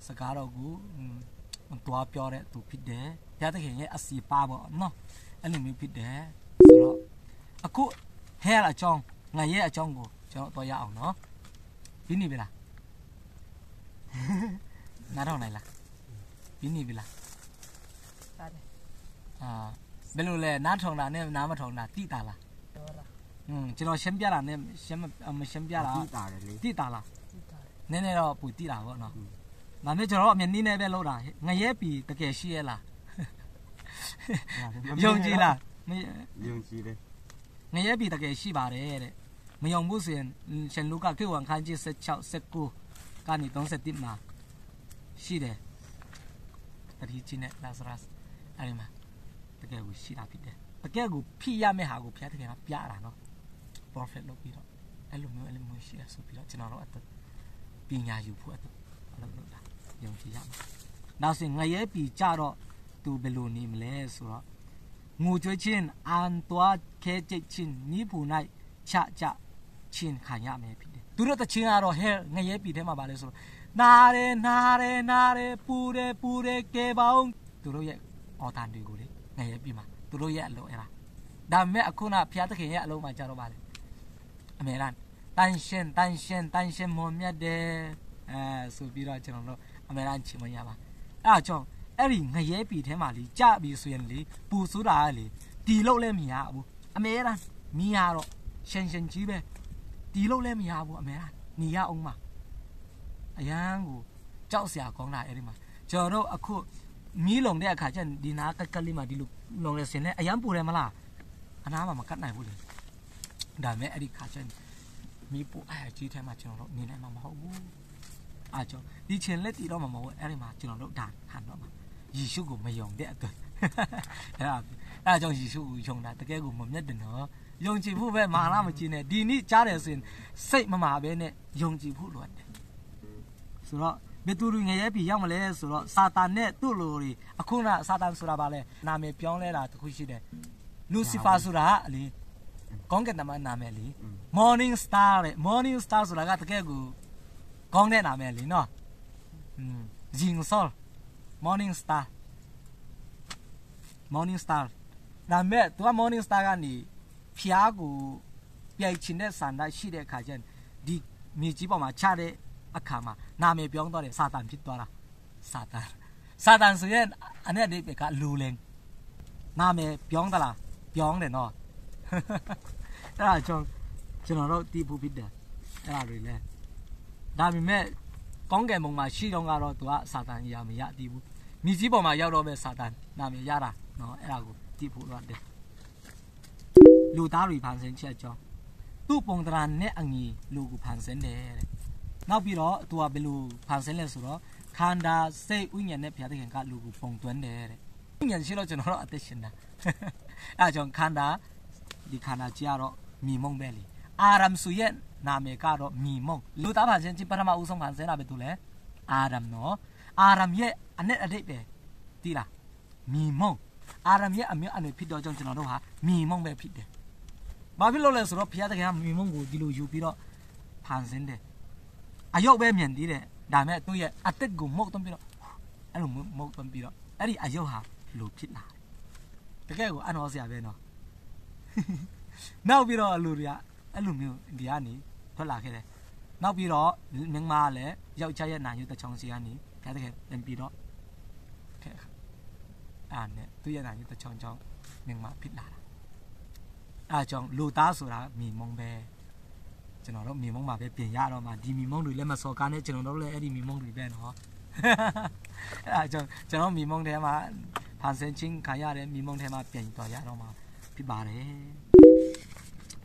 စကားတော့ကိုတွားပြောတဲ့သူဖြစ်တယ်ဖျားသခင်ရဲ့အစီပါပေါ့နော်အဲ့လိုမျိုးဖြစ်တယ်ဆိုတော့အခု hair အကြောင်းငါရဲ့အကြောင်းကိုကျွန်တော်တော့ရအောင်နော်ပြီးနေပြီလားနားတော့နိုင်လားပြီးနေပြီလားပါတယ်ဘယ်လိုလဲနားထောင်တာနဲ့နားမထောင်တာတိတာလားကျွန်တော်ရှင်းပြတာနဲ့ရှင်းမရှင်းပြတာတိတာတယ်လေတိတာလားနည်းနည်းတော့ပူတိတာပေါ့နော်ဒါမျိုးကျွန်တော်အမြင်နည်းနဲ့ပဲလောက်တာငရဲပြီတကယ်ရှိရဲ့လားယုံကြည်လားယုံကြည်တယ်ငရဲပြီတကယ်ရှိပါတယ်တဲ့မယုံဘူးဆိုရင်ရှင်လူကခေဝန်ခန်းကြီး16 19ကနေ31မှာရှိတယ်တတိချင်းနဲ့လာစရတ်အဲ့ဒီမှာတကယ်ကိုရှိတာဖြစ်တယ်တကယ်ကိုဖိရမယ့်ဟာကိုဖျားတကယ်ကပြတာနော် prophet လုပ်ပြီးတော့အဲ့လိုမျိုးရှိရဆိုပြီးတော့ကျွန်တော်တို့အတပညာယူဖို့အလုပ်တာယုံကြည်ရမှာနောက်ဆိုငရဲပြီကြတော့သူဘယ်လိုနေမလဲဆိုတော့ငိုကြွေးခြင်းအန်တွားခဲကျစ်ခြင်းနိဖူ၌ချခြင်းခံရမယ်ဖြစ်တယ်သူတို့တခြင်းကတော့ဟဲငရဲပြီထဲမှာပါလဲဆိုတော့နာတယ်ပူတယ်ကဲပါအောင်သူတို့ရဲ့အော်တန်တွေကိုလေငရဲပြီမှာသူတို့ရဲ့အလုပ်အဲ့ဒါဒါမဲ့အခုနဖျားသခင်ရဲ့အလုပ်မှာကြတော့ပါလေအမေရန်တန်ရှင်မောမြတ်တယ်ဆိုပြီးတော့ကျွန်တော်တို့အမေရန်ချင်မရပါအဲ့အကြောင်းအဲ့ဒီငရဲပြီထဲမှာလေကြပြီဆိုရင်လေပူဆိုးတာလေတီလို့လည်းမရဘူးအမေရန်မီးရတော့ရှင်ကြီးပဲတီလို့လည်းမရဘူးအမေရန်ညီရအောင်မှာအရန်ကိုကြောက်စရာကောင်းတာအဲ့ဒီမှာကျွန်တော်တို့အခုမီးလုံတဲ့အခါကျဒီနာကလေးမှာဒီလိုလုံနေစင်နဲ့အရန်ပူတယ်မလားအနားမှာမကတ်နိုင်ဘူးလေဒါမဲ့အဲ့ဒီခါကျမီးပူအားကြီးထဲမှာကျွန်တော်တို့နေနိုင်မှာမဟုတ်ဘူးအားကြောင့်ဒီချင်းလက်တီတော့မမဟုတ်အဲ့ဒီမှာကျွန်တော်တို့ဒါခံတော့မှာယေရှုကိုမယုံတဲ့အတွက်အဲ့ကြောင့်ယေရှုကိုယုံတာတကယ်ကိုမမြတ်တယ်နော်ယုံကြည်ဖို့ပဲမာနမကြည့်နဲ့ဒီနေ့ကြားတယ်ဆိုရင်စိတ်မမာပဲနဲ့ယုံကြည်ဖို့လိုတယ်ဆိုတော့ဘယ်သူတွေငရဲပြီရောက်မလဲဆိုတော့စာတန်နဲ့သူ့လိုတွေအခုနစာတန်ဆိုတာပါလဲနာမည်ပြောင်းလဲတာတခုရှိတယ်လူစီဖာဆိုတာလေကောင်းကင်တမန်နာမည်လေ morning star တဲ့ morning star ဆိုတာကတကယ်ကိုကောင်းတဲ့နာမည်လေနော်ဂျင်းဆော morning star ဒါမဲ့သူက morning star ကနေဖျားကိုပြိုင်ချင်တဲ့ဆန္ဒရှိတဲ့အခါကျရင်ဒီမြေကြီးပေါ်မှာချတဲ့အခါမှာနာမည်ပြောင်းသွားတယ်စာတန်ဖြစ်သွားတာစာတန်ဆိုရင်အနေနဲ့ဒီကလူလင်နာမည်ပြောင်းသလားပြောင်းတယ်နော်အဲ့ဒါကြောင့်ကျွန်တော်တို့တီးဖို့ဖြစ်တယ်အဲ့ဒါတွေလဲဒါပေမဲ့ကောင်းကင်ဘုံမှာရှိတော့ကတော့သူကစာတန်ကြီးမရသေးဘူးမြေကြီးပေါ်မှာရောက်တော့ပဲစာတန်နာမည်ရတာနော်အဲ့ဒါကိုတီးဖို့တော့တယ်လူသားတွေဖန်ဆင်းချက်ကြောင့်သူ့ပုံသဏ္ဍာန်နဲ့အညီလူကိုဖန်ဆင်းတယ်တဲ့နောက်ပြီးတော့သူကဘယ်လိုဖန်ဆင်းလဲဆိုတော့ခန္ဓာစိတ်ဝိညာဉ်နဲ့ဘုရားသခင်ကလူကိုပုံသွင်းတယ်တဲ့ဝိညာဉ်ရှိတော့ကျွန်တော်တို့အသက်ရှင်တာအဲကြောင့်ခန္ဓာဒီခန္ဓာကြီးကတော့မြည်မုံပဲလေအာရမ်ဆိုရဲ့နာမည်ကတော့မြည်မုံလူသားဖန်ဆင်းခြင်းပထမဦးဆုံးဖန်ဆင်းတာပဲသူလဲအာရမ်နော်အာရမ်ရဲ့အနဲ့အတိတ်ပဲသိလားမြည်မုံအာရမ်ရဲ့အမျိုးအနေဖြစ်တော့ကြောင့်ကျွန်တော်တို့ဟာမြည်မုံပဲဖြစ်တယ်ဘာဖြစ်လို့လဲဆိုတော့ဘုရားသခင်ကမြည်မုံကိုဒီလိုယူပြီးတော့ဖန်ဆင်းတယ်အယုတ်ပဲမြင်သေးတယ်ဒါမဲ့သူ့ရဲ့အသက်ကိုမုတ်သွင်းပြီးတော့အဲ့လိုမုတ်သွင်းပြီးတော့အဲ့ဒီအယုတ်ဟာလူဖြစ်လာတယ်တကယ်ကိုအနောစရာပဲနော်နောက်ပြီးတော့လူတွေကအဲ့လိုမျိုးဒီကနေထွက်လာခဲ့တယ်နောက်ပြီးတော့မင်းမလည်းယောက်ျားရဲ့နာယူတချောင်းစီကနေဘုရားသခင်ပြန်ပြီးတော့ခဲ့အဲ့နဲ့သူ့ရဲ့နာယူတချောင်းကြောင့်မင်းမဖြစ်လာတာအဲ့ကြောင့်လူသားဆိုတာမြည်မုံပဲကျွန်တော်တို့မြေမုံမှာပဲပြင်ရတော့မှဒီမြေမုံတွေလည်းမစော်ကားနဲ့ကျွန်တော်တို့လည်းအဲ့ဒီမြေမုံတွေပဲနော်အဲ့ဒါကြောင့်ကျွန်တော်မြေမုံထဲမှာဖန်ဆင်းခြင်းခံရတယ်မြေမုံထဲမှာပြင်သွားရတော့မှဖြစ်ပါတယ်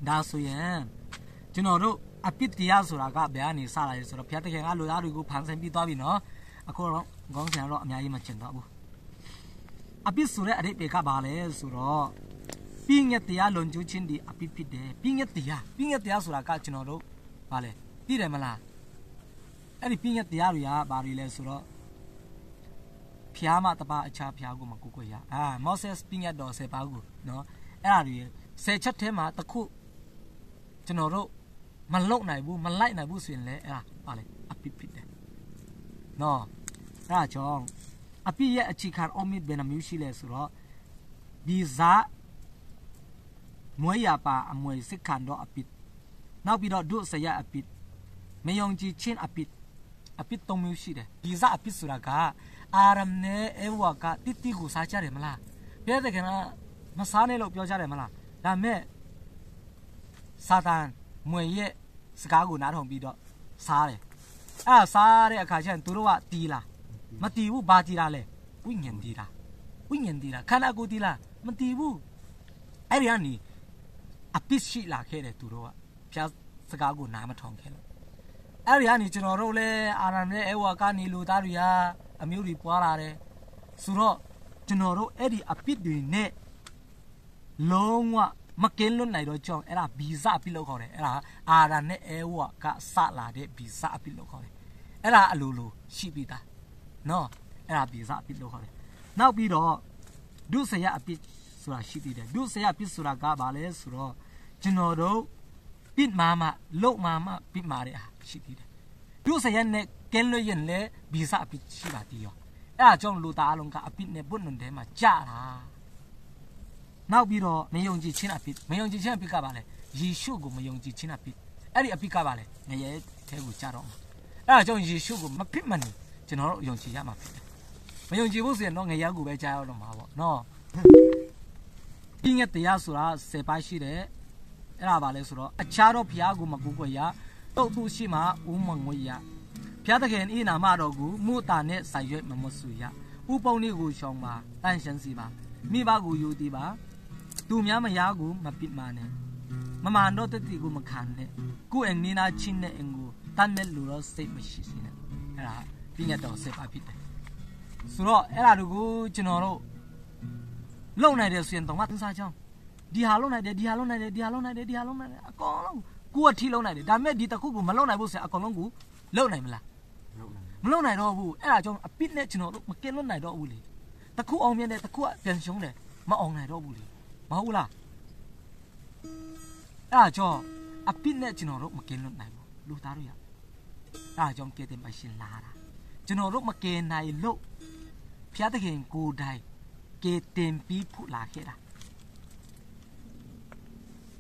ဒါဆိုရင်ကျွန်တော်တို့အပစ်တရားဆိုတာကဘယ်ကနေစလာလဲဆိုတော့ဘုရားသခင်ကလူသားတွေကိုဖန်ဆင်းပြီးသွားပြီနော်အခုတော့ခေါင်းဆရာတော့အများကြီးမကျင်တော့ဘူး အပိဆိုတဲ့အရိပေကပါလေဆိုတော့ပြင်းရဲ့တရားလွန်ကျူးချင်းဒီအပိဖြစ်တယ်ပြင်းရဲ့တရားဆိုတာကကျွန်တော်တို့ပါလေသိတယ်မလားအဲ့ဒီပြင်းရဲ့တရားတွေကဘာတွေလဲဆိုတော့ဖျားမတပါအခြားဖျားကိုမကိုကိုရမောဆက်ပြင်းရဲ့တော်10ပါးကိုနော်အဲ့ဒါတွေ10ချက်ထဲမှာတစ်ခုကျွန်တော်တို့မလုံနိုင်ဘူးမလိုက်နိုင်ဘူးဆိုရင်လည်းအဲ့ဒါပါလေအပိဖြစ်တယ်နော်အဲ့ဒါကြောင့်အပိရဲ့အခြေခံအုံးမြစ်ဘယ်နှမျိုးရှိလဲဆိုတော့ဒီဇာမွေးရပါအမွေစစ်ခံတော့အပိနောက်ပြီးတော့ဒုစရအပိမယုံကြည်ခြင်းအပိ3မျိုးရှိတယ်ဒီဇာအပိဆိုတာကအာရမ်နဲ့အေဝါကတိတိကိုစားကြတယ်မလားပြောတဲ့ကမစားနဲ့လို့ပြောကြတယ်မလားဒါမဲ့စာတန်မွေရဲ့စကားကိုနားထောင်ပြီးတော့စားတယ်အဲ့စားတဲ့အခါကျရင်သူတို့ကတီးလားမတီးဘူးဘာတီးတာလဲဝိညာဉ်တီးတာခန္ဓာကိုယ်တီးလားမတီးဘူးအဲ့ဒီကနေအပစ်ရှိလာခဲ့တယ်သူတို့ကဖျားစကားကိုနားမထောင်ခဲ့လို့အဲ့ဒီကနေကျွန်တော်တို့လည်းအာရမ်နဲ့အေဝါကနေလူသားတွေဟာအမျိုးတွေပွားလာတယ်ဆိုတော့ကျွန်တော်တို့အဲ့ဒီအပစ်တွေနဲ့လုံးဝမကင်းလွတ်နိုင်တော့ကြောင်းအဲ့ဒါဗီဇအပစ်လို့ခေါ်တယ်အဲ့ဒါအာရမ်နဲ့အေဝါကစလာတဲ့ဗီဇအပစ်လို့ခေါ်တယ်အဲ့ဒါအလိုလိုရှိပြီးသားနော်အဲ့ဒါဗီဇအပစ်လို့ခေါ်တယ်နောက်ပြီးတော့ဒုစရအပစ်ဆိုတာရှိသေးတယ်ဒုစရအပစ်ဆိုတာကဘာလဲဆိုတော့ကျွန်တော်တို့ပစ်မာမလုတ်မာမပစ်မာတဲ့ဟာရှိသေးတယ်ဒုစရနဲ့ကဲလွတ်ရင်လေဗီဇအပစ်ရှိပါသေးရောအဲ့ဒါကြောင့်လူသားအလုံးကအပစ်နဲ့ပွတ်နွန်တဲမှာကြာတာနောက်ပြီးတော့မယုံကြည်ခြင်းအပစ်ကပါလေယေရှုကိုမယုံကြည်ခြင်းအပစ်အဲ့ဒီအပစ်ကပါလေငရဲထဲကိုကြာတော့မှာအဲ့ဒါကြောင့်ယေရှုကိုမဖြစ်မနေကျွန်တော်တို့ယုံကြည်ရမှာဖြစ်တယ်မယုံကြည်ဖို့ဆိုရင်တော့ငရဲကိုပဲကြာရတော့မှာပေါ့နော်ပြင်းရဲ့တရားဆိုတာ10ပါးရှိတယ်အဲ့ဒါပါလဲဆိုတော့အခြားတော့ဘုရားကိုမကူကွယ်ရတုတ်သူရှိမှဥမငွေရဘုရားသခင်ဤနာမတော်ကိုမုတာနဲ့ဆိုင်ရွက်မမဆူရဥပုံလေးကိုရှောင်ပါတန့်ရှင်းစီပါမိဘကိုယူသည်ပါသူများမယားကိုမပစ်မာနဲ့မမန်တော့တတိကိုမခံနဲ့ကိုယ်အနင်းနာချင်းနဲ့အင်ကိုတတ်မဲ့လူတော့စိတ်မရှိစေနဲ့အဲ့ဒါပြည့်ရတော့ဆက်ပါဖြစ်တယ်ဆိုတော့အဲ့ဒါတို့ကိုကျွန်တော်တို့လုံနိုင်တယ်ဆိုရင်တော့မသင်္စားချောင်းဒီဟာလုံနိုင်တယ်အကောင်လုံးကိုအထီလုံနိုင်တယ်ဒါမဲ့ဒီတစ်ခုကိုမလုံနိုင်ဘူးဆိုရင်အကောင်လုံးကိုလုံနိုင်မလားမလုံနိုင်တော့ဘူးအဲ့ဒါကြောင့်အပစ်နဲ့ကျွန်တော်တို့မကင်းလွတ်နိုင်တော့ဘူးလေတစ်ခုအောင်မြင်တယ်တစ်ခုကပြန်ရှုံးတယ်မအောင်နိုင်တော့ဘူးလေမဟုတ်လားအဲ့ဒါကြောင့်အပစ်နဲ့ကျွန်တော်တို့မကင်းလွတ်နိုင်ဘူးလူသားတို့ရအဲ့ဒါကြောင့်ကဲတဲ့မရှင်လာတာကျွန်တော်တို့မကင်းနိုင်လို့ဘုရားသခင်ကိုယ်တိုင်ကဲတင်ပြီးဖူလာခဲ့တာ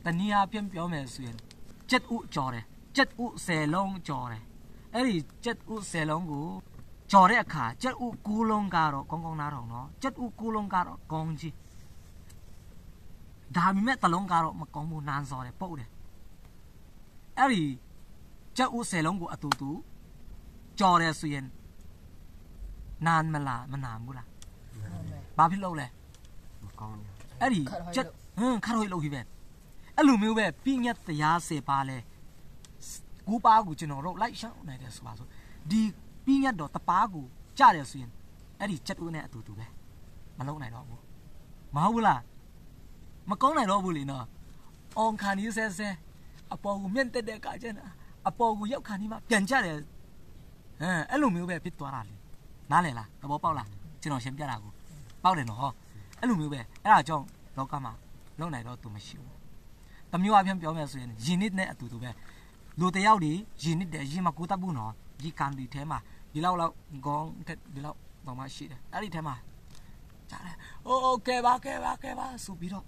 တနည်းအားဖြင့်ပြောမယ်ဆိုရင်ကျက်ဥကြော်တယ်ကျက်ဥ10လုံးကြော်တယ်အဲ့ဒီကျက်ဥ10လုံးကိုကြော်တဲ့အခါကျက်ဥ9လုံးကတော့ကောင်းနားထောင်နော်ကျက်ဥ9လုံးကတော့ကောင်းကြီးဒါပေမဲ့တလုံးကတော့မကောင်းဘူးနန်းစော်တယ်ပုတ်တယ်အဲ့ဒီကျက်ဥ10လုံးကိုအတူတူကြော်တယ်ဆိုရင်နန်းမလားမနာဘူးလားဘာဖြစ်လို့လဲမကောင်းဘူးအဲ့ဒီကျက်ခါတော့လို့ကြီးပဲအဲ့လိုမျိုးပဲပြည့်ညက်တရား10ပါလဲ9ပါးကိုကျွန်တော်တို့လိုက်ရှောင်းနိုင်တယ်ဆိုပါစို့ဒီပြည့်ညက်တော့တပါးကိုကြားတယ်ဆိုရင်အဲ့ဒီချက်ဦးနဲ့အတူတူပဲမလုံးနိုင်တော့ဘူးမဟုတ်ဘူးလားမကောင်းနိုင်တော့ဘူးလေနော်အောင်ခါနီးဆဲအပေါ်ကိုမြင့်တက်တဲ့ကကျန်အပေါ်ကိုရောက်ခါနီးမှပြန်ကြတယ်အဲ့လိုမျိုးပဲဖြစ်သွားတာလေနားလည်လားသဘောပေါက်လားကျွန်တော်ရှင်းပြတာကိုပေါက်တယ်နော်ဟောအဲ့လိုမျိုးပဲအဲ့ဒါကြောင့်လောကမှာလုံးနိုင်တော့သူမရှိဘူးတမျိုးအပြင်ပြောမယ်ဆိုရင်ယဉ်နစ်နဲ့အတူတူပဲလူတယောက်တွေယဉ်နစ်တယ်ယဉ်မှာကိုတတ်ဘူးနော်ဒီကန်ဒီထဲမှာဒီလောက်ခေါင်းထက်ဒီလောက်တော့မှရှိတယ်အဲ့ဒီထဲမှာကြားတယ်โอเคပါဆိုပြီးတော့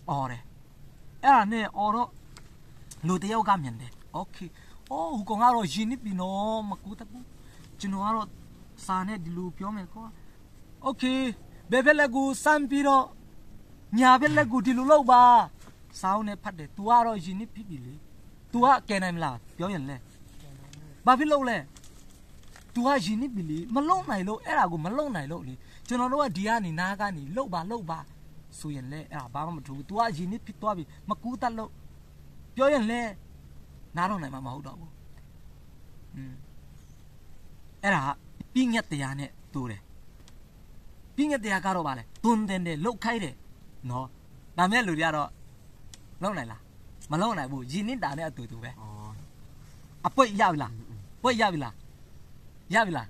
အော်တယ်အဲ့ဒါနဲ့အော်တော့လူတယောက်ကမြင်တယ်โอเคဟိုကောင်ကတော့ယဉ်နစ်ပြီနော်မကိုတတ်ဘူးကျွန်တော်ကတော့စာနဲ့ဒီလိုပြောမယ်ကွာโอเคဘယ်ဖက်လက်ကိုစမ်းပြီးတော့ညာဖက်လက်ကိုဒီလိုလောက်ပါစောင်းနဲ့ဖတ်တယ် तू ကတော့ယဉ်နစ်ဖြစ်ပြီလေ तू ကကဲနိုင်မလားပြောရင်လဲဘာဖြစ်လို့လဲ तू ကယဉ်နစ်ပြီလေမလုံနိုင်လို့အဲ့ဒါကိုမလုံနိုင်လို့လေကျွန်တော်တို့ကဒီကနေနားကနေလှုပ်ပါဆိုရင်လဲအဲ့ဒါဘာမှမထူဘူး तू ကယဉ်နစ်ဖြစ်သွားပြီမကူးတတ်လို့ပြောရင်လဲနားတော့နိုင်မှာမဟုတ်တော့ဘူးအဲ့ဒါပြင်းညက်တရားနဲ့တိုးတယ် ပြီးငက်တရားကတော့ဗာလေတွန်းတယ်လုတ်ခိုင်းတယ်နော်ဒါမဲ့လူတွေကတော့လုံနိုင်လားမလုံနိုင်ဘူးယဉ်နေတာနဲ့အတူတူပဲအပွက်ရပြီလားပွက်ရပြီလားရပြီလား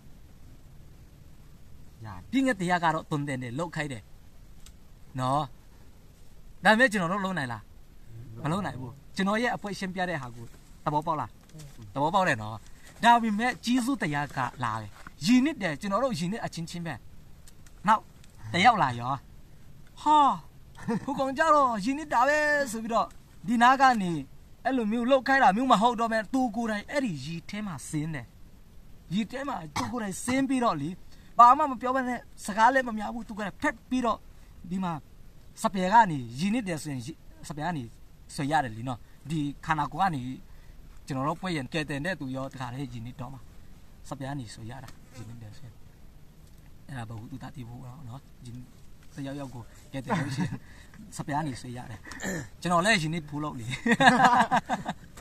ပြီးငက်တရားကတော့တွန်းတယ်လုတ်ခိုင်းတယ်နော်ဒါမဲ့ကျွန်တော်တို့လုံနိုင်လားမလုံနိုင်ဘူးကျွန်တော်ရဲ့အပွက်ရှင်းပြတဲ့ဟာကိုသဘောပေါက်လားသဘောပေါက်တယ်နော်ဒါပေမဲ့ကြီးစုတရားကလာတယ်ယဉ်နေတယ်ကျွန်တော်တို့ယဉ်နေအချင်းချင်းပဲနောက်တယောက်လာရောဟာခုကောင်ကြတော့ယဉ်နေတာပဲဆိုပြီးတော့ဒီနာကနေအဲ့လိုမျိုးလှုပ်ခိုင်းတာမျိုးမဟုတ်တော့ပဲသူကိုယ်တိုင်အဲ့ဒီရီထဲမှာဆင်းတယ်ရီထဲမှာသူကိုယ်တိုင်ဆင်းပြီးတော့လေဘာမှမပြောဘဲနဲ့စကားလည်းမများဘူးသူကဖက်ပြီးတော့ဒီမှာစပယ်ကနေယဉ်နေတယ်ဆိုရင်စပယ်ကနေဆွေရတယ်လीနော်ဒီခန္ဓာကိုယ်ကနေကျွန်တော်တို့ပွဲရင်ကဲတင်တဲ့သူရောတခါလေယဉ်နေတော့မှာစပယ်ကနေဆွေရတာယဉ်နေတယ်ဆိုရင်အဲ့ဒါဘဟုသူတတိဖို့နော်စရောက်ရောက်ကိုကဲတင်လို့ရှိရင်စပယ်ကနေဆွေရတယ်ကျွန်တော်လည်းယဉ်နေဖူးလို့လေ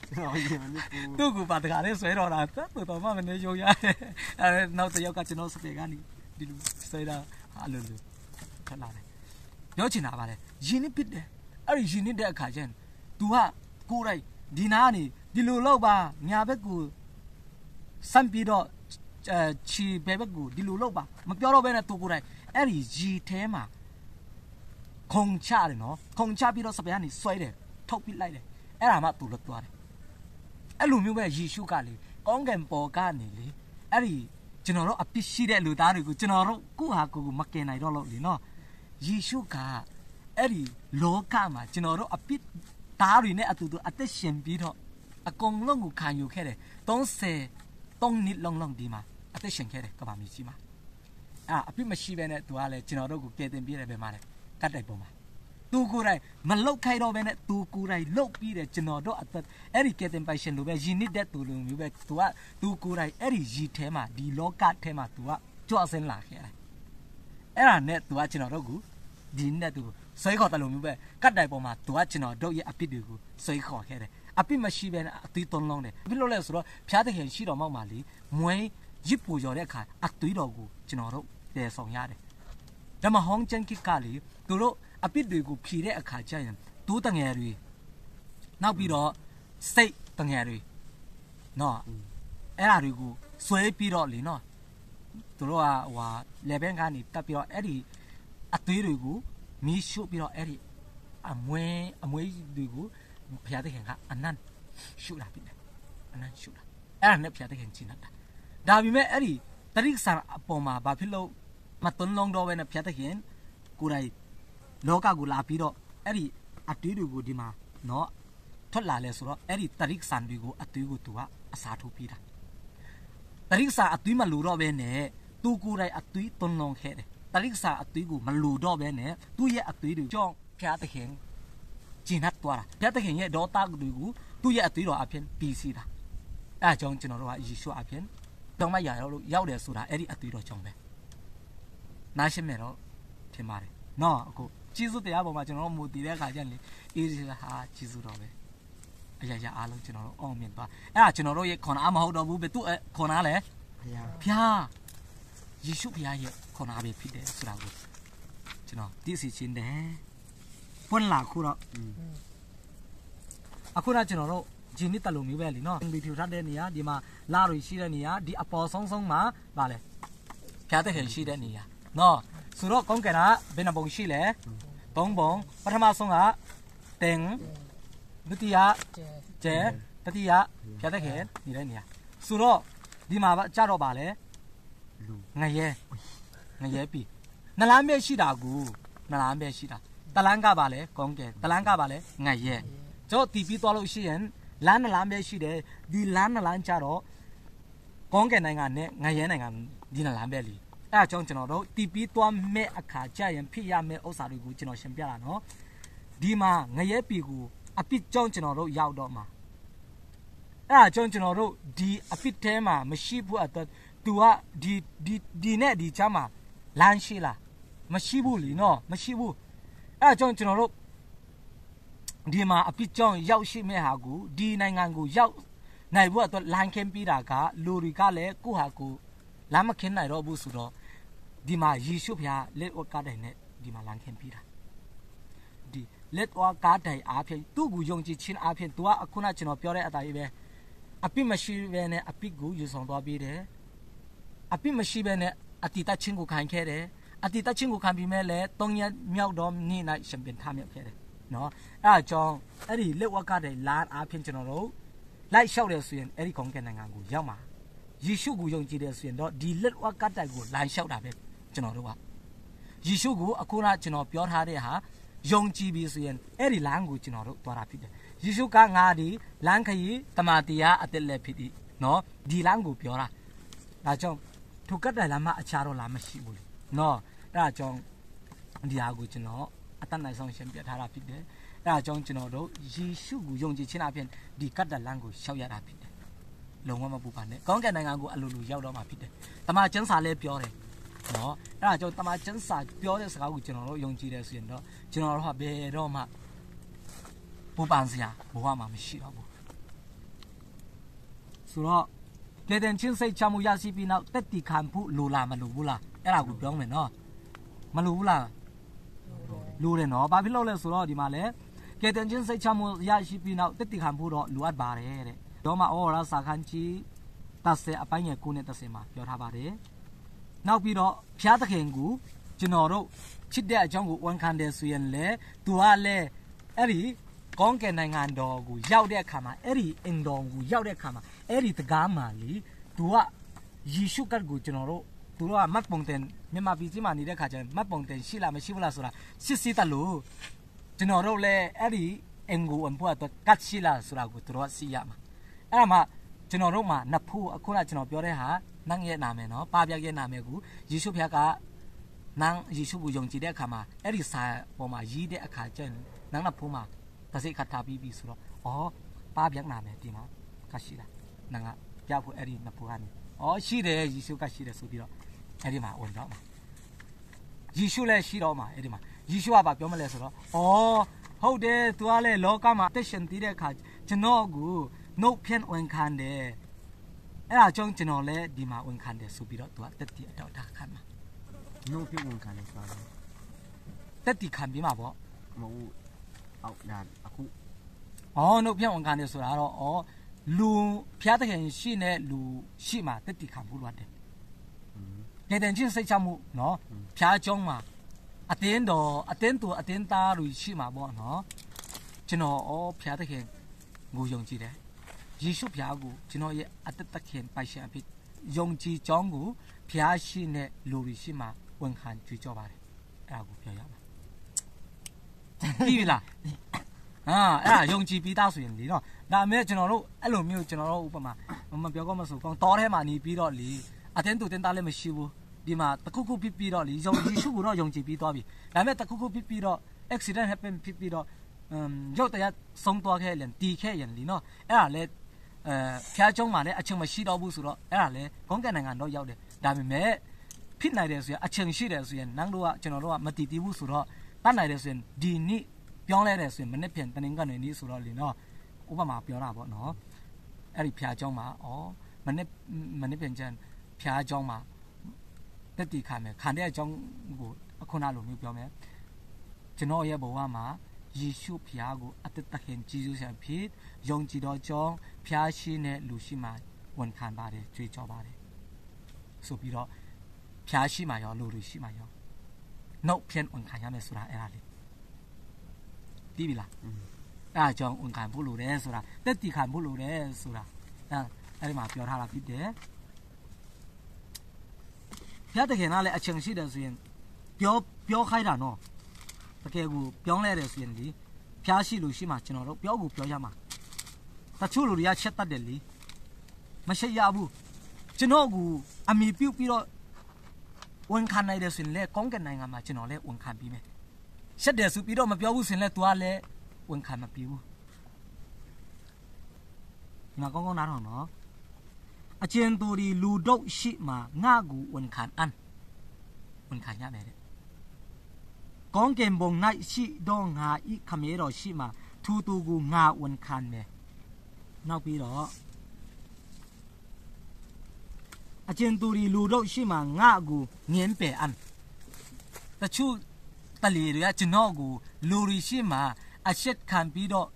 ကျွန်တော်ယဉ်နေဖူးသူ့ကိုပါတခါလေဆွေတော့တာတော်တော်မှမနေရုံရတယ်အဲ့နောက်တယောက်ကကျွန်တော်စပယ်ကနေဒီလိုဆွေတာအလိုလိုခက်လာတယ်ပြောချင်တာပါလေယဉ်နေပစ်တယ်အဲ့ဒီယဉ်နေတဲ့အခါကျရင် तू ကကိုယ်တိုင်ဒီနာကနေဒီလိုလောက်ပါညာဘက်ကိုစမ်းပြီးတော့ချီဘက်ကိုဒီလိုလောက်ပါမပြောတော့ဘဲနဲ့ तू ကိုယ်တိုင်အဲ့ဒီရီထဲမှာခုံချတယ်နော်ခုံချပြီးတော့စပယ်ကနေဆွဲတယ်ထုတ်ပစ်လိုက်တယ်အဲ့ဒါမှ तू လွတ်သွားတယ်အဲ့လိုမျိုးပဲယေရှုကလေကောင်းကင်ပေါ်ကနေလေအဲ့ဒီကျွန်တော်တို့အပြစ်ရှိတဲ့လူသားတွေကိုကျွန်တော်တို့ကိုယ့်ဟာကိုယ်မကင်နိုင်တော့လို့လေနော်ယေရှုကအဲ့ဒီလောကမှာကျွန်တော်တို့အပြစ်သားတွေနဲ့အတူတူအသက်ရှင်ပြီးတော့အကုန်လုံးကိုခံယူခဲ့တယ်33နှစ်လုံးဒီမှာအသက်ရှင်ခဲ့တယ်ကဘာမီကြီးမှာအပြစ်မရှိဘဲနဲ့သူကလည်းကျွန်တော်တို့ကိုကယ်တင်ပြတယ်ပဲမှာလေကတ်တိုက်ပေါ်မှာသူကိုယ်တိုင်မလုတ်ခိုင်းတော့ဘဲနဲ့သူကိုယ်တိုင်လုတ်ပြီးတယ်ကျွန်တော်တို့အသက်အဲ့ဒီကယ်တင်ပိုင်ရှင်လိုပဲယဉ်နေတဲ့သူလိုမျိုးပဲသူကိုယ်တိုင်အဲ့ဒီယီထဲမှာဒီလောကထဲမှာသူကကြွဆင်းလာခဲ့တယ်အဲ့ဒါနဲ့သူကကျွန်တော်တို့ကိုဒီနဲ့သူဆွဲခေါ်တယ်လို့မျိုးပဲကတ်တိုင်ပေါ်မှာသူကကျွန်တော်တို့ရဲ့အပြစ်တွေကိုဆွဲခေါ်ခဲ့တယ်အပြစ်မရှိဘဲနဲ့အသွေးသွန်းလုံးတယ်ဘယ်လိုလဲဆိုတော့ဖျားသခင်ရှိတော်မောက်မှာလေမွေးရစ်ပူကျော်တဲ့အခါအသွေးတော်ကိုကျွန်တော်တို့တည်ဆောင်ရတယ်ဓမ္မဟောင်းကျမ်းကိကလေသူတို့အပြစ်တွေကိုဖြေတဲ့အခါကျရင်ဒိုးတငယ်တွေနောက်ပြီးတော့စိတ်တငယ်တွေနော်အဲ့ဒါတွေကိုဆွဲပြီးတော့လေနော်သူတို့ကဟိုလေဘန်ကနေတက်ပြီးတော့အဲ့ဒီအသွေးတွေကိုမီးရှို့ပြီးတော့အဲ့ဒီအမွေးတွေကိုဖျားတဲ့ခင်ကအနန္တရှုလာပြီအနန္တရှုလာအဲ့ဒါနဲ့ဖျားတဲ့ခင်ကျင်းတာဒါပေမဲ့အဲ့ဒီတရိษံအပေါ်မှာဘာဖြစ်လို့မတွန်းလုံးတော့ပဲနဲ့ဖျားတဲ့ခင်ကိုယ်တိုင်လောကကိုလာပြီးတော့အဲ့ဒီအသွေးတွေကိုဒီမှာနော်ထွက်လာလဲဆိုတော့အဲ့ဒီတရိษံတွေကိုအသွေးကိုသူကအစားထိုးပြီးတာတရိษံအသွေးမလူတော့ပဲနဲ့သူကိုယ်တိုင်အသွေးတွန်းလုံးခဲ့တယ်တရိษံအသွေးကိုမလူတော့ပဲနဲ့သူ့ရဲ့အသွေးတွေကြောင့်ဖျားတဲ့ခင်ကျင်းတ်သွားတာဖျားတဲ့ခင်ရဲ့ဒေါသတွေကိုသူ့ရဲ့အသွေးတော်အဖြစ်ပြီးစီးတာအဲအကြောင်းကျွန်တော်တို့ကယေရှုအဖြစ်တောင်းမရရောက်တယ်ဆိုတာအဲ့ဒီအသွေးတော်ကြောင့်ပဲနားရှင်းမယ်တော့ထင်ပါတယ်နော်အခုကျေးဇူးတရားပေါ်မှာကျွန်တော်တို့မူတည်တဲ့အခါကျရင်လေအေးဟာကျေးဇူးတော်ပဲအရာရာအားလုံးကျွန်တော်တို့အောင်မြင်သွားအဲ့ဒါကျွန်တော်တို့ရဲ့ခွန်အားမဟုတ်တော့ဘူးပဲသူ့ခွန်အားလေဖျားယေရှုဖျားရဲ့ခွန်အားပဲဖြစ်တယ်ဆိုတာကိုကျွန်တော်သိစေချင်တယ်ပွင့်လာခုတော့အခုတော့ကျွန်တော်တို့ဂျင်းနစ်တလုံးမျိုးပဲလीနော်ဗီဒီယိုထားတဲ့နေရာဒီမှာလာရီရှိတဲ့နေရာဒီအပေါ်ဆုံးမှာဗာလဲဖျားတဲ့ခင်ရှိတဲ့နေရာနော်ဆိုတော့ကောင်းကင်ကဘယ်နှပုံရှိလဲ3ပုံပထမဆုံးကတင်ဒုတိယကျဲတတိယဖျားတဲ့ခင်နေတဲ့နေရာဆိုတော့ဒီမှာကြတော့ပါလဲငရဲပြီနလမ်းပဲရှိတာကူနလမ်းပဲရှိတာတလန်းကပါလဲကောင်းကင်တလန်းကပါလဲငရဲကျွန်တော်တီးပြီးသွားလို့ရှိရင်လမ်းနလမ်းပဲရှိတယ်ဒီလမ်းနလမ်းကြတော့ကောင်းကင်နိုင်ငံနဲ့ငရဲနိုင်ငံဒီနလမ်းပဲလीအဲ့အကြောင်းကျွန်တော်တို့တီးပြီးသွားမဲ့အခါကြရင်ဖြစ်ရမယ့်ဥစ္စာတွေကိုကျွန်တော်ရှင်းပြတာနော်ဒီမှာငရဲပြီကိုအပြစ်ကြောင့်ကျွန်တော်တို့ရောက်တော့မှာအဲ့အကြောင်းကျွန်တော်တို့ဒီအပြစ်ထဲမှာမရှိဘူးအတွက်သူကဒီနဲ့ဒီချမ်းမှာလမ်းရှိလားမရှိဘူးလीနော်မရှိဘူးအဲ့အကြောင်းကျွန်တော်တို့ဒီမှာအပြစ်ကြောင့်ရောက်ရှိမဲ့ဟာကိုဒီနိုင်ငံကိုရောက်နိုင်ဖို့အတွက်လမ်းခင်းပြီးတာကလူတွေကလည်းကိုယ့်ဟာကိုလမ်းမခင်းနိုင်တော့ဘူးဆိုတော့ ဒီမှာယေရှုဖျားလက်ဝတ်ကားတိုင်နဲ့ဒီမှာလမ်းခင်ပြီးတာဒီလက်ဝတ်ကားတိုင်အားဖြင့်သူ့ကိုယုံကြည်ခြင်းအားဖြင့်သူကအခုနကျွန်တော်ပြောတဲ့အတိုင်းပဲအပြစ်မရှိဘဲနဲ့အပြစ်ကိုယူဆောင်သွားပြီးတယ်အပြစ်မရှိဘဲနဲ့အတိတ်ချင်းကိုခံခဲ့တယ်အတိတ်ချင်းကိုခံပြီးမဲ့လဲ3ရက်မြောက်တော့နေ့၌ရှင်ပြန်ထားမြောက်ခဲ့တယ်နော်အဲ့ဒါကြောင့်အဲ့ဒီလက်ဝတ်ကားတိုင်လမ်းအားဖြင့်ကျွန်တော်တို့လိုက်လျှောက်တယ်ဆိုရင်အဲ့ဒီကောင်းကင်နိုင်ငံကိုရောက်မှာယေရှုကိုယုံကြည်တယ်ဆိုရင်တော့ဒီလက်ဝါကတ်တိုင်ကိုလမ်းလျှောက်တာပဲကျွန်တော်တို့ကယေရှုကိုအခုနကျွန်တော်ပြောထားတဲ့ဟာယုံကြည်ပြီဆိုရင်အဲ့ဒီလမ်းကိုကျွန်တော်တို့သွားတာဖြစ်တယ်ယေရှုကငါဒီလမ်းခရီးတမန်တရားအသက်လက်ဖြစ်သည်နော်ဒီလမ်းကိုပြောတာဒါကြောင့်ထိုကတ်တိုင်လမ်းမှာအခြားတော့လမ်းမရှိဘူးနော်အဲ့ဒါကြောင့်ဒီဟာကိုကျွန်တော်အတတ်နိုင်ဆုံးရှင်းပြထားတာဖြစ်တယ်အဲ့ဒါကြောင့်ကျွန်တော်တို့ယေရှုကိုယုံကြည်ခြင်းအပြင်ဒီကတ်တိုင်လမ်းကိုလျှောက်ရတာဖြစ်တယ်လုံးဝမပူပါနဲ့ကောင်းကင်နိုင်ငံကိုအလိုလိုရောက်တော့မှာဖြစ်တယ်တမန်ကျမ်းစာလည်းပြောတယ်နော်အဲ့ဒါကြောင့်တမန်ကျမ်းစာပြောတဲ့စကားကိုကျွန်တော်တို့ယုံကြည်တယ်ဆိုရင်တော့ကျွန်တော်တို့ဟာဘယ်တော့မှပူပန်စရာဘဝမှာမရှိတော့ဘူးဆိုတော့လေတဲ့ချင်းစိတ်ချမှုရရှိပြီးနောက်တက်တီခံဖို့လိုလားမလိုဘူးလားအဲ့ဒါကိုပြောမယ်နော်မလိုဘူးလားလိုတယ်နော်ဘာဖြစ်လို့လဲဆိုတော့ဒီမှာလေလေတဲ့ချင်းစိတ်ချမှုရရှိပြီးနောက်တက်တီခံဖို့တော့လိုအပ်ပါတယ်တဲ့တော့မှဩဝါဒစာခန်းကြီး30အပိုင်းငယ်9နဲ့30မှာပြောထားပါတယ်နောက်ပြီးတော့ဖျားသခင်ကိုကျွန်တော်တို့ချစ်တဲ့အကြောင်းကိုဝန်ခံတယ်ဆိုရင်လေသူကလည်းအဲ့ဒီကောင်းကင်နိုင်ငံတော်ကိုရောက်တဲ့အခါမှာအဲ့ဒီအင်တော်ကိုရောက်တဲ့အခါမှာအဲ့ဒီတကားမှာလေသူကယေရှုကတ်ကိုကျွန်တော်တို့သူတို့ကမတ်ပုံတင်မြန်မာပြည်ကြီးမှာနေတဲ့ခါကျရင်မတ်ပုံတင်ရှိလားမရှိဘူးလားဆိုတာစစ်စစ်တလို့ကျွန်တော်တို့လည်းအဲ့ဒီအင်ကိုအဖို့တော့ကတ်ရှိလားဆိုတာကိုသူတို့ကသိရမှာအဲ့ဒါမှကျွန်တော်တို့မှာနှစ်ဖူးအခုနကျွန်တော်ပြောတဲ့ဟာနန်းရဲ့နာမည်နော်ပါပြရဲ့နာမည်ကိုယေရှုဖခင်ကနန်းယေရှုကိုယုံကြည်တဲ့အခါမှာအဲ့ဒီစာပေါ်မှာရေးတဲ့အခါကျရင်နန်းနှစ်ဖူးမှာတစ်စိတ်ခတ်ထားပြီးဆိုတော့ပါပြနာမည်ဒီမှာကရှိလားနန်းကပြဖို့အဲ့ဒီနှစ်ဖူးကနေရှိတယ်ယေရှုကရှိတယ်ဆိုပြီးတော့အဲ့ဒီမှာဝင်တော့မှာယေရှုလည်းရှိတော့မှာအဲ့ဒီမှာယေရှုကဘာပြောမလဲဆိုတော့ဟုတ်တယ်သူကလည်းလောကမှာတက်ရှင်တည်တဲ့အခါကျွန်တော်ကိုနှုတ်ဖြင့်ဝန်ခံတယ်အဲ့ဒါကြောင့်ကျွန်တော်လည်းဒီမှာဝန်ခံတယ်ဆိုပြီးတော့သူကတက်တီအတော့တာခံမှာနှုတ်ဖြင့်ဝန်ခံတယ်ဆိုတာတက်တီခံပြီးမှာပေါ့မဟုတ်အောက်ဒါအခုနှုတ်ဖြင့်ဝန်ခံတယ်ဆိုတာတော့လူဖျားတဲ့ခင်ရှိနေလူရှိမှာတက်တီခံဖို့လိုတယ်နေတဲ့ချင်းစိတ်ချမှုနော်ဖျားကြောင်းမှာအတင်းတော်အတင်းသူအတင်းသားလူရှိမှာပေါ့နော်ကျွန်တော်ဖျားတဲ့ခင်ကိုယုံကြည်တယ်ယေရှုဖျားကိုကျွန်တော်ရဲ့အသက်သခင်ပိုင်ရှင်အဖြစ်ယုံကြည်ကြောင်းကိုဖျားရှိတဲ့လူတွေရှိမှဝန်ခံကြွေးကြော်ပါတယ်အဲ့ဒါကိုပြောရမှာပြီးပြီလားအဲ့ဒါယုံကြည်ပြီးသားဆိုရင်လေနော်ဒါမဲ့ကျွန်တော်တို့အဲ့လိုမျိုးကျွန်တော်တို့ဥပမာမပြောကောင်းမဆိုကောင်းတောထဲမှာနေပြီးတော့လေအတင်းသူတင်းသားလည်းမရှိဘူးဒီမှာတခုခုဖြစ်ပြီးတော့လေယေရှုကိုတော့ယုံကြည်ပြီးသွားပြီဒါမဲ့တခုခုဖြစ်ပြီးတော့ accident happen ဖြစ်ပြီးတော့ရုပ်တရားဆုံးသွားခဲ့ရင်တီခဲ့ရင်လीနော်အဲ့ဒါလေဖျားကျုံးမှာလည်းအချိန်မရှိတော့ဘူးဆိုတော့အဲ့ဒါလေကောင်းကင်နိုင်ငံတော့ရောက်တယ်ဒါပေမဲ့ဖြစ်နိုင်တယ်ဆိုရင်အချိန်ရှိတယ်ဆိုရင်နန်းတို့ကကျွန်တော်တို့ကမတည်တည်ဘူးဆိုတော့တတ်နိုင်တယ်ဆိုရင်ဒီနေ့ပြောင်းလဲတယ်ဆိုရင်မနေ့ပြန်တနင်္ဂနွေနေ့ဆိုတော့လीနော်ဥပမာပြောတာပေါ့နော်အဲ့ဒီဖျားကျုံးမှာမနေ့ပြန်ကျန်ဖျားကျုံးမှာတက်တီခံမယ်ခံတဲ့အကြောင်းကိုအခုနလိုမျိုးပြောမယ်ကျွန်တော်ရဲ့ဘဝမှာယေရှုဖျားကိုအသက်သခင်ကြီးစုဆံဖြစ်ယုံကြည်တော်ကြောင့်ဖျားရှိတဲ့လူရှိမှဝန်ခံပါတယ်ကြွေးကြော်ပါတယ်ဆိုပြီးတော့ဖျားရှိမှရောလူတွေရှိမှရောနှုတ်ဖြင့်ဝန်ခံရမယ်ဆိုတာအဲ့ဒါလေးပြီးပြီလားအဲ့ဒါကြောင့်ဝန်ခံဖို့လိုတယ်ဆိုတာတက်တီခံဖို့လိုတယ်ဆိုတာအဲ့ဒီမှာပြောထားတာဖြစ်တယ်ဖျားတခင်ကလည်းအချိန်ရှိတယ်ဆိုရင်ပြောခိုင်းတာနော်တကယ်ကိုပြောင်းလဲတယ်ဆိုရင်ဒီဖျားရှိလို့ရှိမှကျွန်တော်တို့ပြောကိုပြောရမှာတချို့လူတွေကချက်တတ်တယ်လေမရှိရဘူးကျွန်တော်ကိုအမိပြုတ်ပြီးတော့ဝန်ခံနိုင်တယ်ဆိုရင်လေကောင်းကင်နိုင်ငံမှာကျွန်တော်လည်းဝန်ခံပြီးမယ်ရှက်တယ်ဆိုပြီးတော့မပြောဘူးဆိုရင်လည်း तू ကလည်းဝန်ခံမပြီးဘူးဒီမှာကောင်းကောင်းနားထောင်နော်အကျဉ်သူဒီလူတို့ရှိမှငါ့ကိုဝန်ခံဝန်ခံရမယ်တဲ့ကောင်းကင်ဘုံ၌ရှိတော့ငါဤခမဲတော်ရှိမှသူသူကိုငါဝန်ခံမယ်နောက်ပြီးတော့ အကျဉ်သူရီလူတို့ရှိမှငါကိုငင်းပယ်အန်တချို့တလီရကျွန်တော်ကိုလူရီရှိမှအချက်ခံပြီးတော့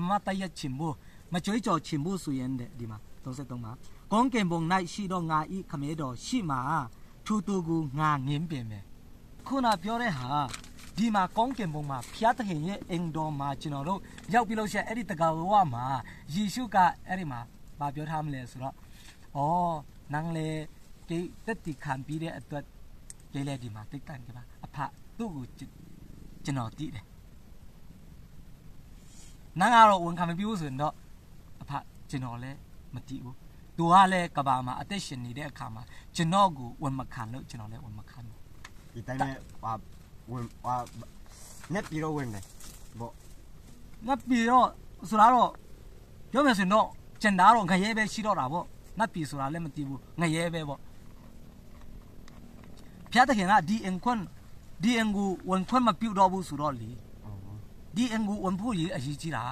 မတရချင်ဘူးမကြွေးကြော်ချင်ဘူးဆိုရင်ဒီမှာ33မှာကောင်းကင်ဘုံ၌ရှိတော့ငါဤခမဲတော်ရှိမှထူတူကိုငါငင်းပယ်မယ်ခုနပြောတဲ့ဟာဒီမှာကောင်းကင်ဘုံမှာဖျားသခင်ရဲ့အင်တော်မှာကျွန်တော်တို့ရောက်ပြီးလို့ရှိရင်အဲ့ဒီတကာဝဝမှာယေရှုကအဲ့ဒီမှာဗာပြောထားမလဲဆိုတော့နန်းလေဒီတက်တီခံပြီးတဲ့အတွက်လေဒီမှာတိတ်တန်ကြပါအဖသူ့ကိုကျွန်တော်တည်တယ်နန်းကတော့ဝန်ခံမပြီးဘူးဆိုရင်တော့အဖကျွန်တော်လည်းမတည်ဘူးသူကလည်းကဘာမှာအသက်ရှင်နေတဲ့အခါမှာကျွန်တော်ကိုဝန်မခံလို့ကျွန်တော်လည်းဝန်မခံဘူးဒီတိုင်းနဲ့net ပြီးတော့ဝင်တယ်ဘောငါပြီးတော့ဆိုတော့ပြောမယ်ဆိုရင်တော့ကျန်တာတော့ငရဲပဲရှိတော့တာပေါ့ငါပြီးဆိုတာလည်းမတည်ဘူးငရဲပဲပေါ့ဖျားတဲ့ခင်ကဒီအင်ခွန်းဒီအင်ကိုဝန်ခွန်းမပြုတ်တော့ဘူးဆိုတော့လေဒီအင်ကိုဝန်ဖို့ရေးအရေးကြီးတာ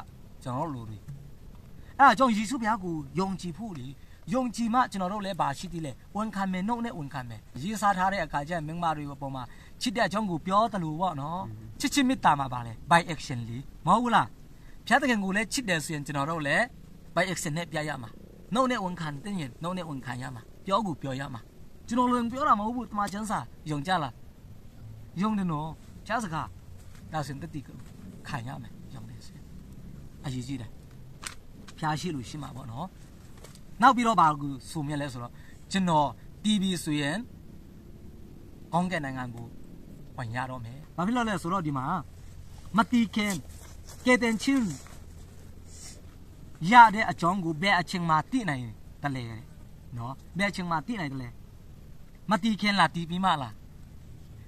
ကျွန်တော်တို့လူတွေအဲ့ဒါကြောင့်ယေရှုဘုရားကိုယုံကြည်ဖို့လေယုံကြည်မှကျွန်တော်တို့လည်းပါရှိသေးလေဝန်ခံမယ်နှုတ်နဲ့ဝန်ခံမယ်ရေးစားထားတဲ့အခါကျရင်မင်းမတွေပေါ်မှာချစ်တဲ့အကြောင်းကိုပြောတယ်လို့ပေါ့နော်ချစ်ချစ်မေတ္တာမှာပါလေ by action လေမဟုတ်ဘူးလားဖျားတဲ့ခင်ကိုလည်းချစ်တယ်ဆိုရင်ကျွန်တော်တို့လည်း by action နဲ့ပြရမှာနှုတ်နဲ့ဝန်ခံတဲ့ရင်နှုတ်နဲ့ဝန်ခံရမှာပြောကိုပြောရမှာကျွန်တော်လည်းပြောတာမဟုတ်ဘူးတမန်ကျမ်းစာယုံကြလားယုံတယ်နော်ချားစကားဒါဆိုရင်တတိကခံရမယ်ယုံတယ်ဆိုရင်အရေးကြီးတယ်ဖျားရှိလို့ရှိမှာပေါ့နော်နောက်ပြီးတော့ဘာကိုဆိုမြဲလဲဆိုတော့ကျွန်တော်တီဗီဆိုရင်ကောင်းကင်နိုင်ငံကိုဝင်ရတော့မယ်ဘာဖြစ်လို့လဲဆိုတော့ဒီမှာမတီခင်ကဲတင်ချင်းရတဲ့အကြောင်းကိုဘယ်အချိန်မှသိနိုင်တယ်လဲနော်ဘယ်အချိန်မှသိနိုင်တယ်လဲမတီခင်လားတီးပြီးမှလား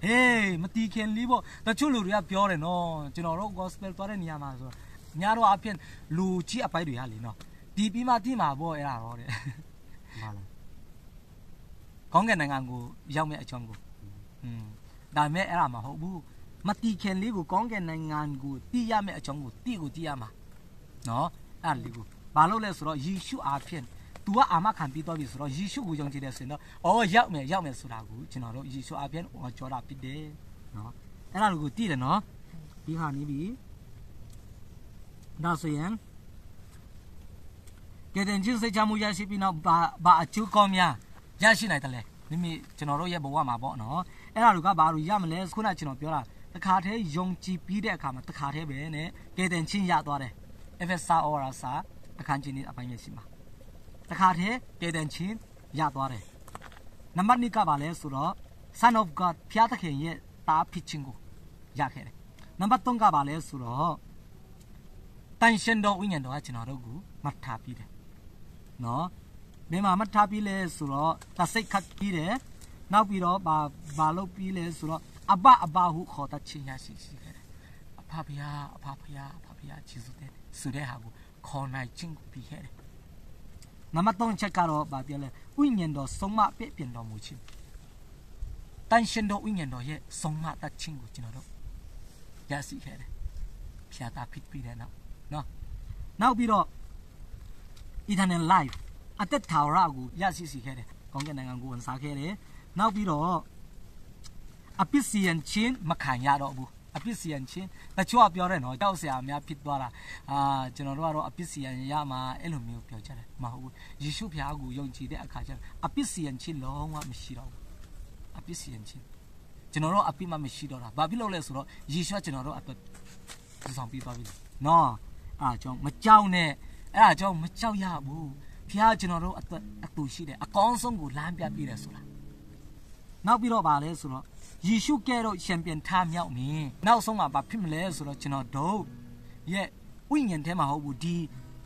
ဟေးမတီခင်လီးပေါ့တချို့လူတွေကပြောတယ်နော်ကျွန်တော်တို့ gospel သွားတဲ့နေရာမှာဆိုညာတော့အဖြစ်လူကြီးအပိုင်းတွေဟာလीနော်တီးပြီးမှတိမှာပေါ့အဲ့ဒါတော့တဲ့မှန်လားကောင်းကင်နိုင်ငံကိုရောက်မဲ့အကြောင်းကိုဒါပေမဲ့အဲ့ဒါမဟုတ်ဘူးမတီခင်လေးကိုကောင်းကင်နိုင်ငံကိုတိရမဲ့အကြောင်းကိုတိကိုတိရမှာနော်အဲ့လေးကိုဘာလို့လဲဆိုတော့ယေရှုအားဖြင့် तू ကအာမခံပြီးတော့ပြီဆိုတော့ယေရှုကိုယုံကြည်တယ်ဆိုရင်တော့ရောက်မယ်ဆိုတာကိုကျွန်တော်တို့ယေရှုအားဖြင့်ကြောတာဖြစ်တယ်နော်အဲ့ဒါကိုသိတယ်နော်ဒီဟာနေပြီဒါဆိုရင်ကဲတဲ့ချင်းစိတ်ချမှုရရှိပြီးနောက်ဘာအကျိုးကောင်းများရရှိနိုင်တယ်လဲမိမိကျွန်တော်တို့ရဲ့ဘဝမှာပေါ့နော်အဲ့ဒါတွေကဘာလို့ရမလဲခုနကကျွန်တော်ပြောတာတခါတည်းယုံကြည်ပြီးတဲ့အခါမှာတခါတည်းပဲနဲ့ကဲတဲ့ချင်းရသွားတယ် FSA or SA အခန်းကြီးနေအပိုင်းရရှိမှာတခါတည်းကဲတဲ့ချင်းရသွားတယ်နံပါတ်2ကဘာလဲဆိုတော့ Son of God ဖျားသခင်ရဲ့သားဖြစ်ခြင်းကိုရခဲ့တယ်နံပါတ်3ကဘာလဲဆိုတော့တန်ရှင်တော်ဝိညာဉ်တော်ကကျွန်တော်တို့ကိုမှတ်ထားပြီးတယ်နော်ဘယ်မှာမှတ်ထားပြီးလဲဆိုတော့တစိတ်ခတ်ပြီးတယ်နောက်ပြီးတော့ဘာလုပ်ပြီးလဲဆိုတော့အဘဟုခေါ်တတ်ခြင်းရရှိခဲ့တယ်အဖဖယားကျေးဇူးတင်ဆိုတဲ့ဟာကိုခေါ်နိုင်ခြင်းကိုပြီးခဲ့တယ်နံပါတ်3ချက်ကတော့ဘာပြောလဲဝိညာဉ်တော်ဆုံးမပြည့်ပြင်တော်မူခြင်းတန်ရှင်တော်ဝိညာဉ်တော်ရဲ့ဆုံးမတတ်ခြင်းကိုကျွန်တော်တို့ရရှိခဲ့တယ်ဖျားတာဖြစ်ပြီးတဲ့နောက်ပြီးတော့ eternal life အသက်ထာဝရကိုရရှိခဲ့တယ်ကောင်းကင်နိုင်ငံကိုဝန်စားခဲ့တယ်နောက်ပြီးတော့အပစ္စယန်ချင်းမခံရတော့ဘူးအပစ္စယန်ချင်းတချို့ကပြောတယ်နော်တောက်ဆရာများဖြစ်သွားတာကျွန်တော်တို့ကတော့အပစ္စယန်ရမှာအဲ့လိုမျိုးပြောကြတယ်မဟုတ်ဘူးယေရှုဖျားကိုယုံကြည်တဲ့အခါကျတော့အပစ္စယန်ချင်းလုံးဝမရှိတော့ဘူးအပစ္စယန်ချင်းကျွန်တော်တို့အပိမမရှိတော့တာဘာဖြစ်လို့လဲဆိုတော့ယေရှုကကျွန်တော်တို့အတွက်ဆောင်ပြီးသွားပြီနော်အားကြောင့်မကြောက်နဲ့အဲ့ဒါကြောင့်မကြောက်ရဘူးဖျားကျွန်တော်တို့အတွက်အတူရှိတယ်အကောင်းဆုံးကိုလမ်းပြပြတယ်ဆိုတာနောက်ပြီးတော့ဗာလဲဆိုတော့ယေရှုကဲတော့ရှင်ပြန်ထားမြောက်နေနောက်ဆုံးမှာဘာဖြစ်မလဲဆိုတော့ကျွန်တော်တို့ရဲ့ဝိညာဉ်ထဲမှာဟုတ်ဘူးဒီ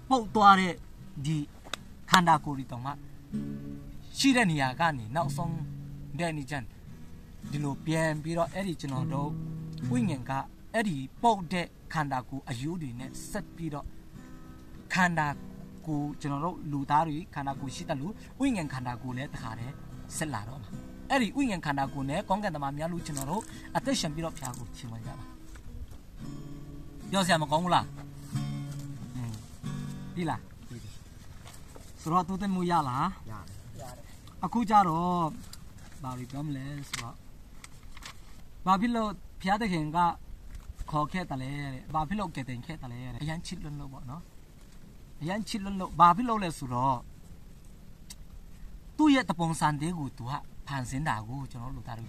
ပုတ်သွားတဲ့ဒီခန္ဓာကိုယ်တွေတောင်မှရှိတဲ့နေရာကနေနောက်ဆုံးတဲ့နေချမ်းဒီလိုပြန်ပြီးတော့အဲ့ဒီကျွန်တော်တို့ဝိညာဉ်ကအဲ့ဒီပုတ်တဲ့ခန္ဓာကိုယ်အယူတွေနဲ့ဆက်ပြီးတော့ခန္ဓာကိုယ်ကျွန်တော်တို့လူသားတွေခန္ဓာကိုယ်ရှိတယ်လို့ဝိညာဉ်ခန္ဓာကိုယ်လည်းတခါတည်းဆက်လာတော့မှာအဲ့ဒီဝိညာဉ်ခန္ဓာကိုယ်နဲ့ကောင်းကင်တမန်များလို့ကျွန်တော်တို့အသက်ရှင်ပြီးတော့ဖျားကိုချီးမွမ်းကြပါပြောစရာမကောင်းဘူးလားဒီလားဆိုတော့တူတဲ့မူရလားရတယ် အခုကြတော့ဘာလို့ပြောမလဲဆိုတော့ဘာဖြစ်လို့ဖျားတဲ့ခင်ကခေါ်ခဲ့တယ်လေဘာဖြစ်လို့ကဲတင်ခဲ့တယ်လေအရန်ချစ်လွန်းလို့ပေါ့နော်အရန်ချစ်လွန်းလို့ဘာဖြစ်လို့လဲဆိုတော့သူ့ရဲ့တပုံစံတွေကိုသူကဖန်ဆင်းတာကိုကျွန်တော်တို့လူသားတွေ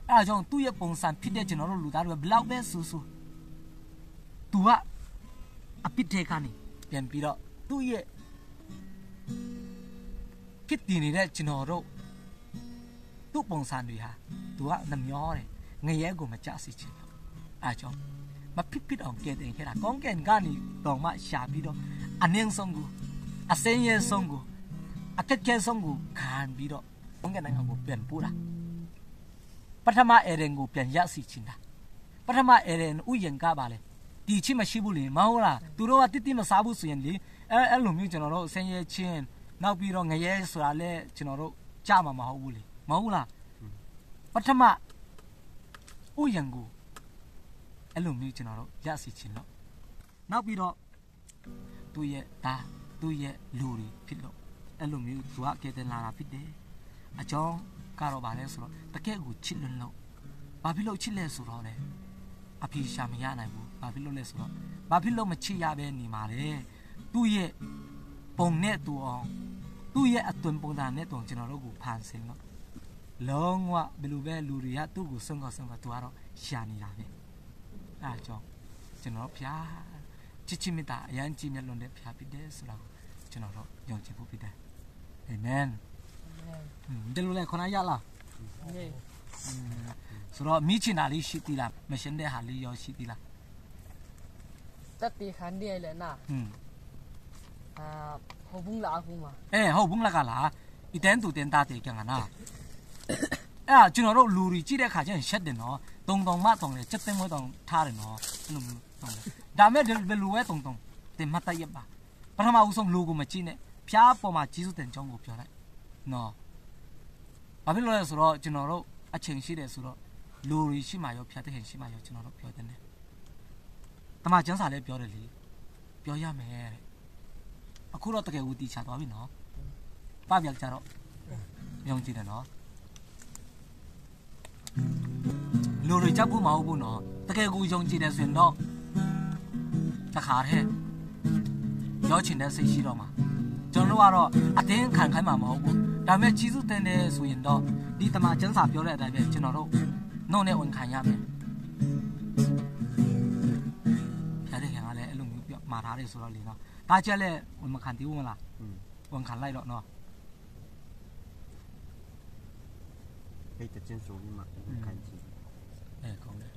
အဲဒါကြောင့်သူ့ရဲ့ပုံစံဖြစ်တဲ့ကျွန်တော်တို့လူသားတွေဘလောက်ပဲဆူသူကအပစ်တဲ့ကနေပြန်ပြီးတော့သူ့ရဲ့ဖြစ်တည်နေတဲ့ကျွန်တော်တို့သူ့ပုံစံတွေဟာသူကနှမျောတယ်ငရဲကိုမကြစီချင်တော့အဲကြောင့်မဖြစ်အောင်ကဲတင်ခဲ့တာကောင်းကင်ကနေတော့မှရှာပြီးတော့အနည်းဆုံးကိုအစင်းရဲဆုံးကိုအကက်ကဲဆုံးကိုခံပြီးတော့ကောင်းကင်နိုင်ငံကိုပြန်ပို့တာပထမအေရင်ကိုပြန်ရစီချင်တာပထမအေရင်ဥယျာဉ်ကပါလေဒီချိမရှိဘူးလေမဟုတ်လားသူတို့ကတိမစားဘူးဆိုရင်လေအဲ့လိုမျိုးကျွန်တော်တို့အစင်းရဲချင်းနောက်ပြီးတော့ငရဲဆိုတာလဲကျွန်တော်တို့ကြားမှာမဟုတ်ဘူးလေမဟုတ်လားပထမဥယျာဉ်ကိုအဲ့လိုမျိုးကျွန်တော်တို့ရစီချင်တော့နောက်ပြီးတော့သူ့ရဲ့သားသူ့ရဲ့လူတွေဖြစ်လို့အဲ့လိုမျိုးသူကကဲတင်လာတာဖြစ်တယ်အကြောင်းကတော့ဗာလဲဆိုတော့တကယ့်ကိုချစ်လွန်းလို့ဘာဖြစ်လို့ချစ်လဲဆိုတော့လေအဖေရှာမရနိုင်ဘူးဘာဖြစ်လို့လဲဆိုတော့ဘာဖြစ်လို့မချစ်ရပဲနေမှာလဲသူ့ရဲ့ပုံနဲ့သူအောင်သူ့ရဲ့အတွင်ပုံစံနဲ့တုံကျွန်တော်တို့ကိုဖန်ဆင်းလို့လုံးဝဘယ်လိုပဲလူတွေကသူ့ကိုစွန့်ကောသူကတော့ရှာနေတာပဲအဲကြောင့်ကျွန်တော်ဖျားချစ်ချစ်မေတ္တာအရန်ကြီးမြတ်လွန်တဲ့ဖျားဖြစ်တယ်ဆိုတော့ကျွန်တော်တို့ယုံကြည်ဖို့ဖြစ်တယ်အာမင်ဒီလိုလေခဏရလားဆိုတော့မိချင်တာလေးရှိသေးလားမရှင်းတဲ့ဟာလေးရောရှိသေးလားတတိခန်ဒီလေနာဟုတ်ဘူးလားအခုမှာဟုတ်ဘူးလားကလားအတန်းတူတင်တာတေကငါနာအဲ့ကျွန်တော်တို့လူတွေကြည့်တဲ့ခါကျရင်ရှက်တယ်နော်တုံမတုံလေစက်တင်မတုံထားတယ်နော်အဲ့လိုမျိုးတုံတယ်ဒါမဲ့ဘယ်လိုပဲတုံတင်မတ်တရပါပထမဦးဆုံးလူကိုမကြည့်နဲ့ဖျားပေါ်မှာကြီးစုတင်ကြောင်းကိုပြောလိုက်နော်ဘာဖြစ်လို့လဲဆိုတော့ကျွန်တော်တို့အချိန်ရှိတယ်ဆိုတော့လူတွေရှိမှရောဖျားတဲ့ခင်ရှိမှရောကျွန်တော်တို့ပြောတယ်တမကျန်းစာလည်းပြောတယ်လေပြောရမယ်တဲ့အခုတော့တကယ်ဦးတီချသွားပြီနော်ပပြကြတော့ယုံကြည်တယ်နော်လူတွေချက်ဖို့မဟုတ်ဘူးနော်တကယ်ကိုယုံကြည်တယ်ဆိုရင်တော့တခါတည်းရောချင်တဲ့စိတ်ရှိတော့မှာကျွန်တော်တို့ကတော့အတင်းခံခိုင်းမှာမဟုတ်ဘူးဒါပေမဲ့ကြီးစုတင်တယ်ဆိုရင်တော့ဒီတမကျန်းစာပြောတဲ့အတိုင်းပဲကျွန်တော်တို့နှုတ်နဲ့ဝန်ခံရမယ်ဖျားတဲ့ခင်ကလည်းအဲ့လိုမျိုးပြောမှာထားတယ်ဆိုတော့လေနော်ဒါကြက်လည်းဝန်မခံသေးဘူးမလားဝန်ခံလိုက်တော့နော်可以的金属嘛，看清。ကောင်းတယ်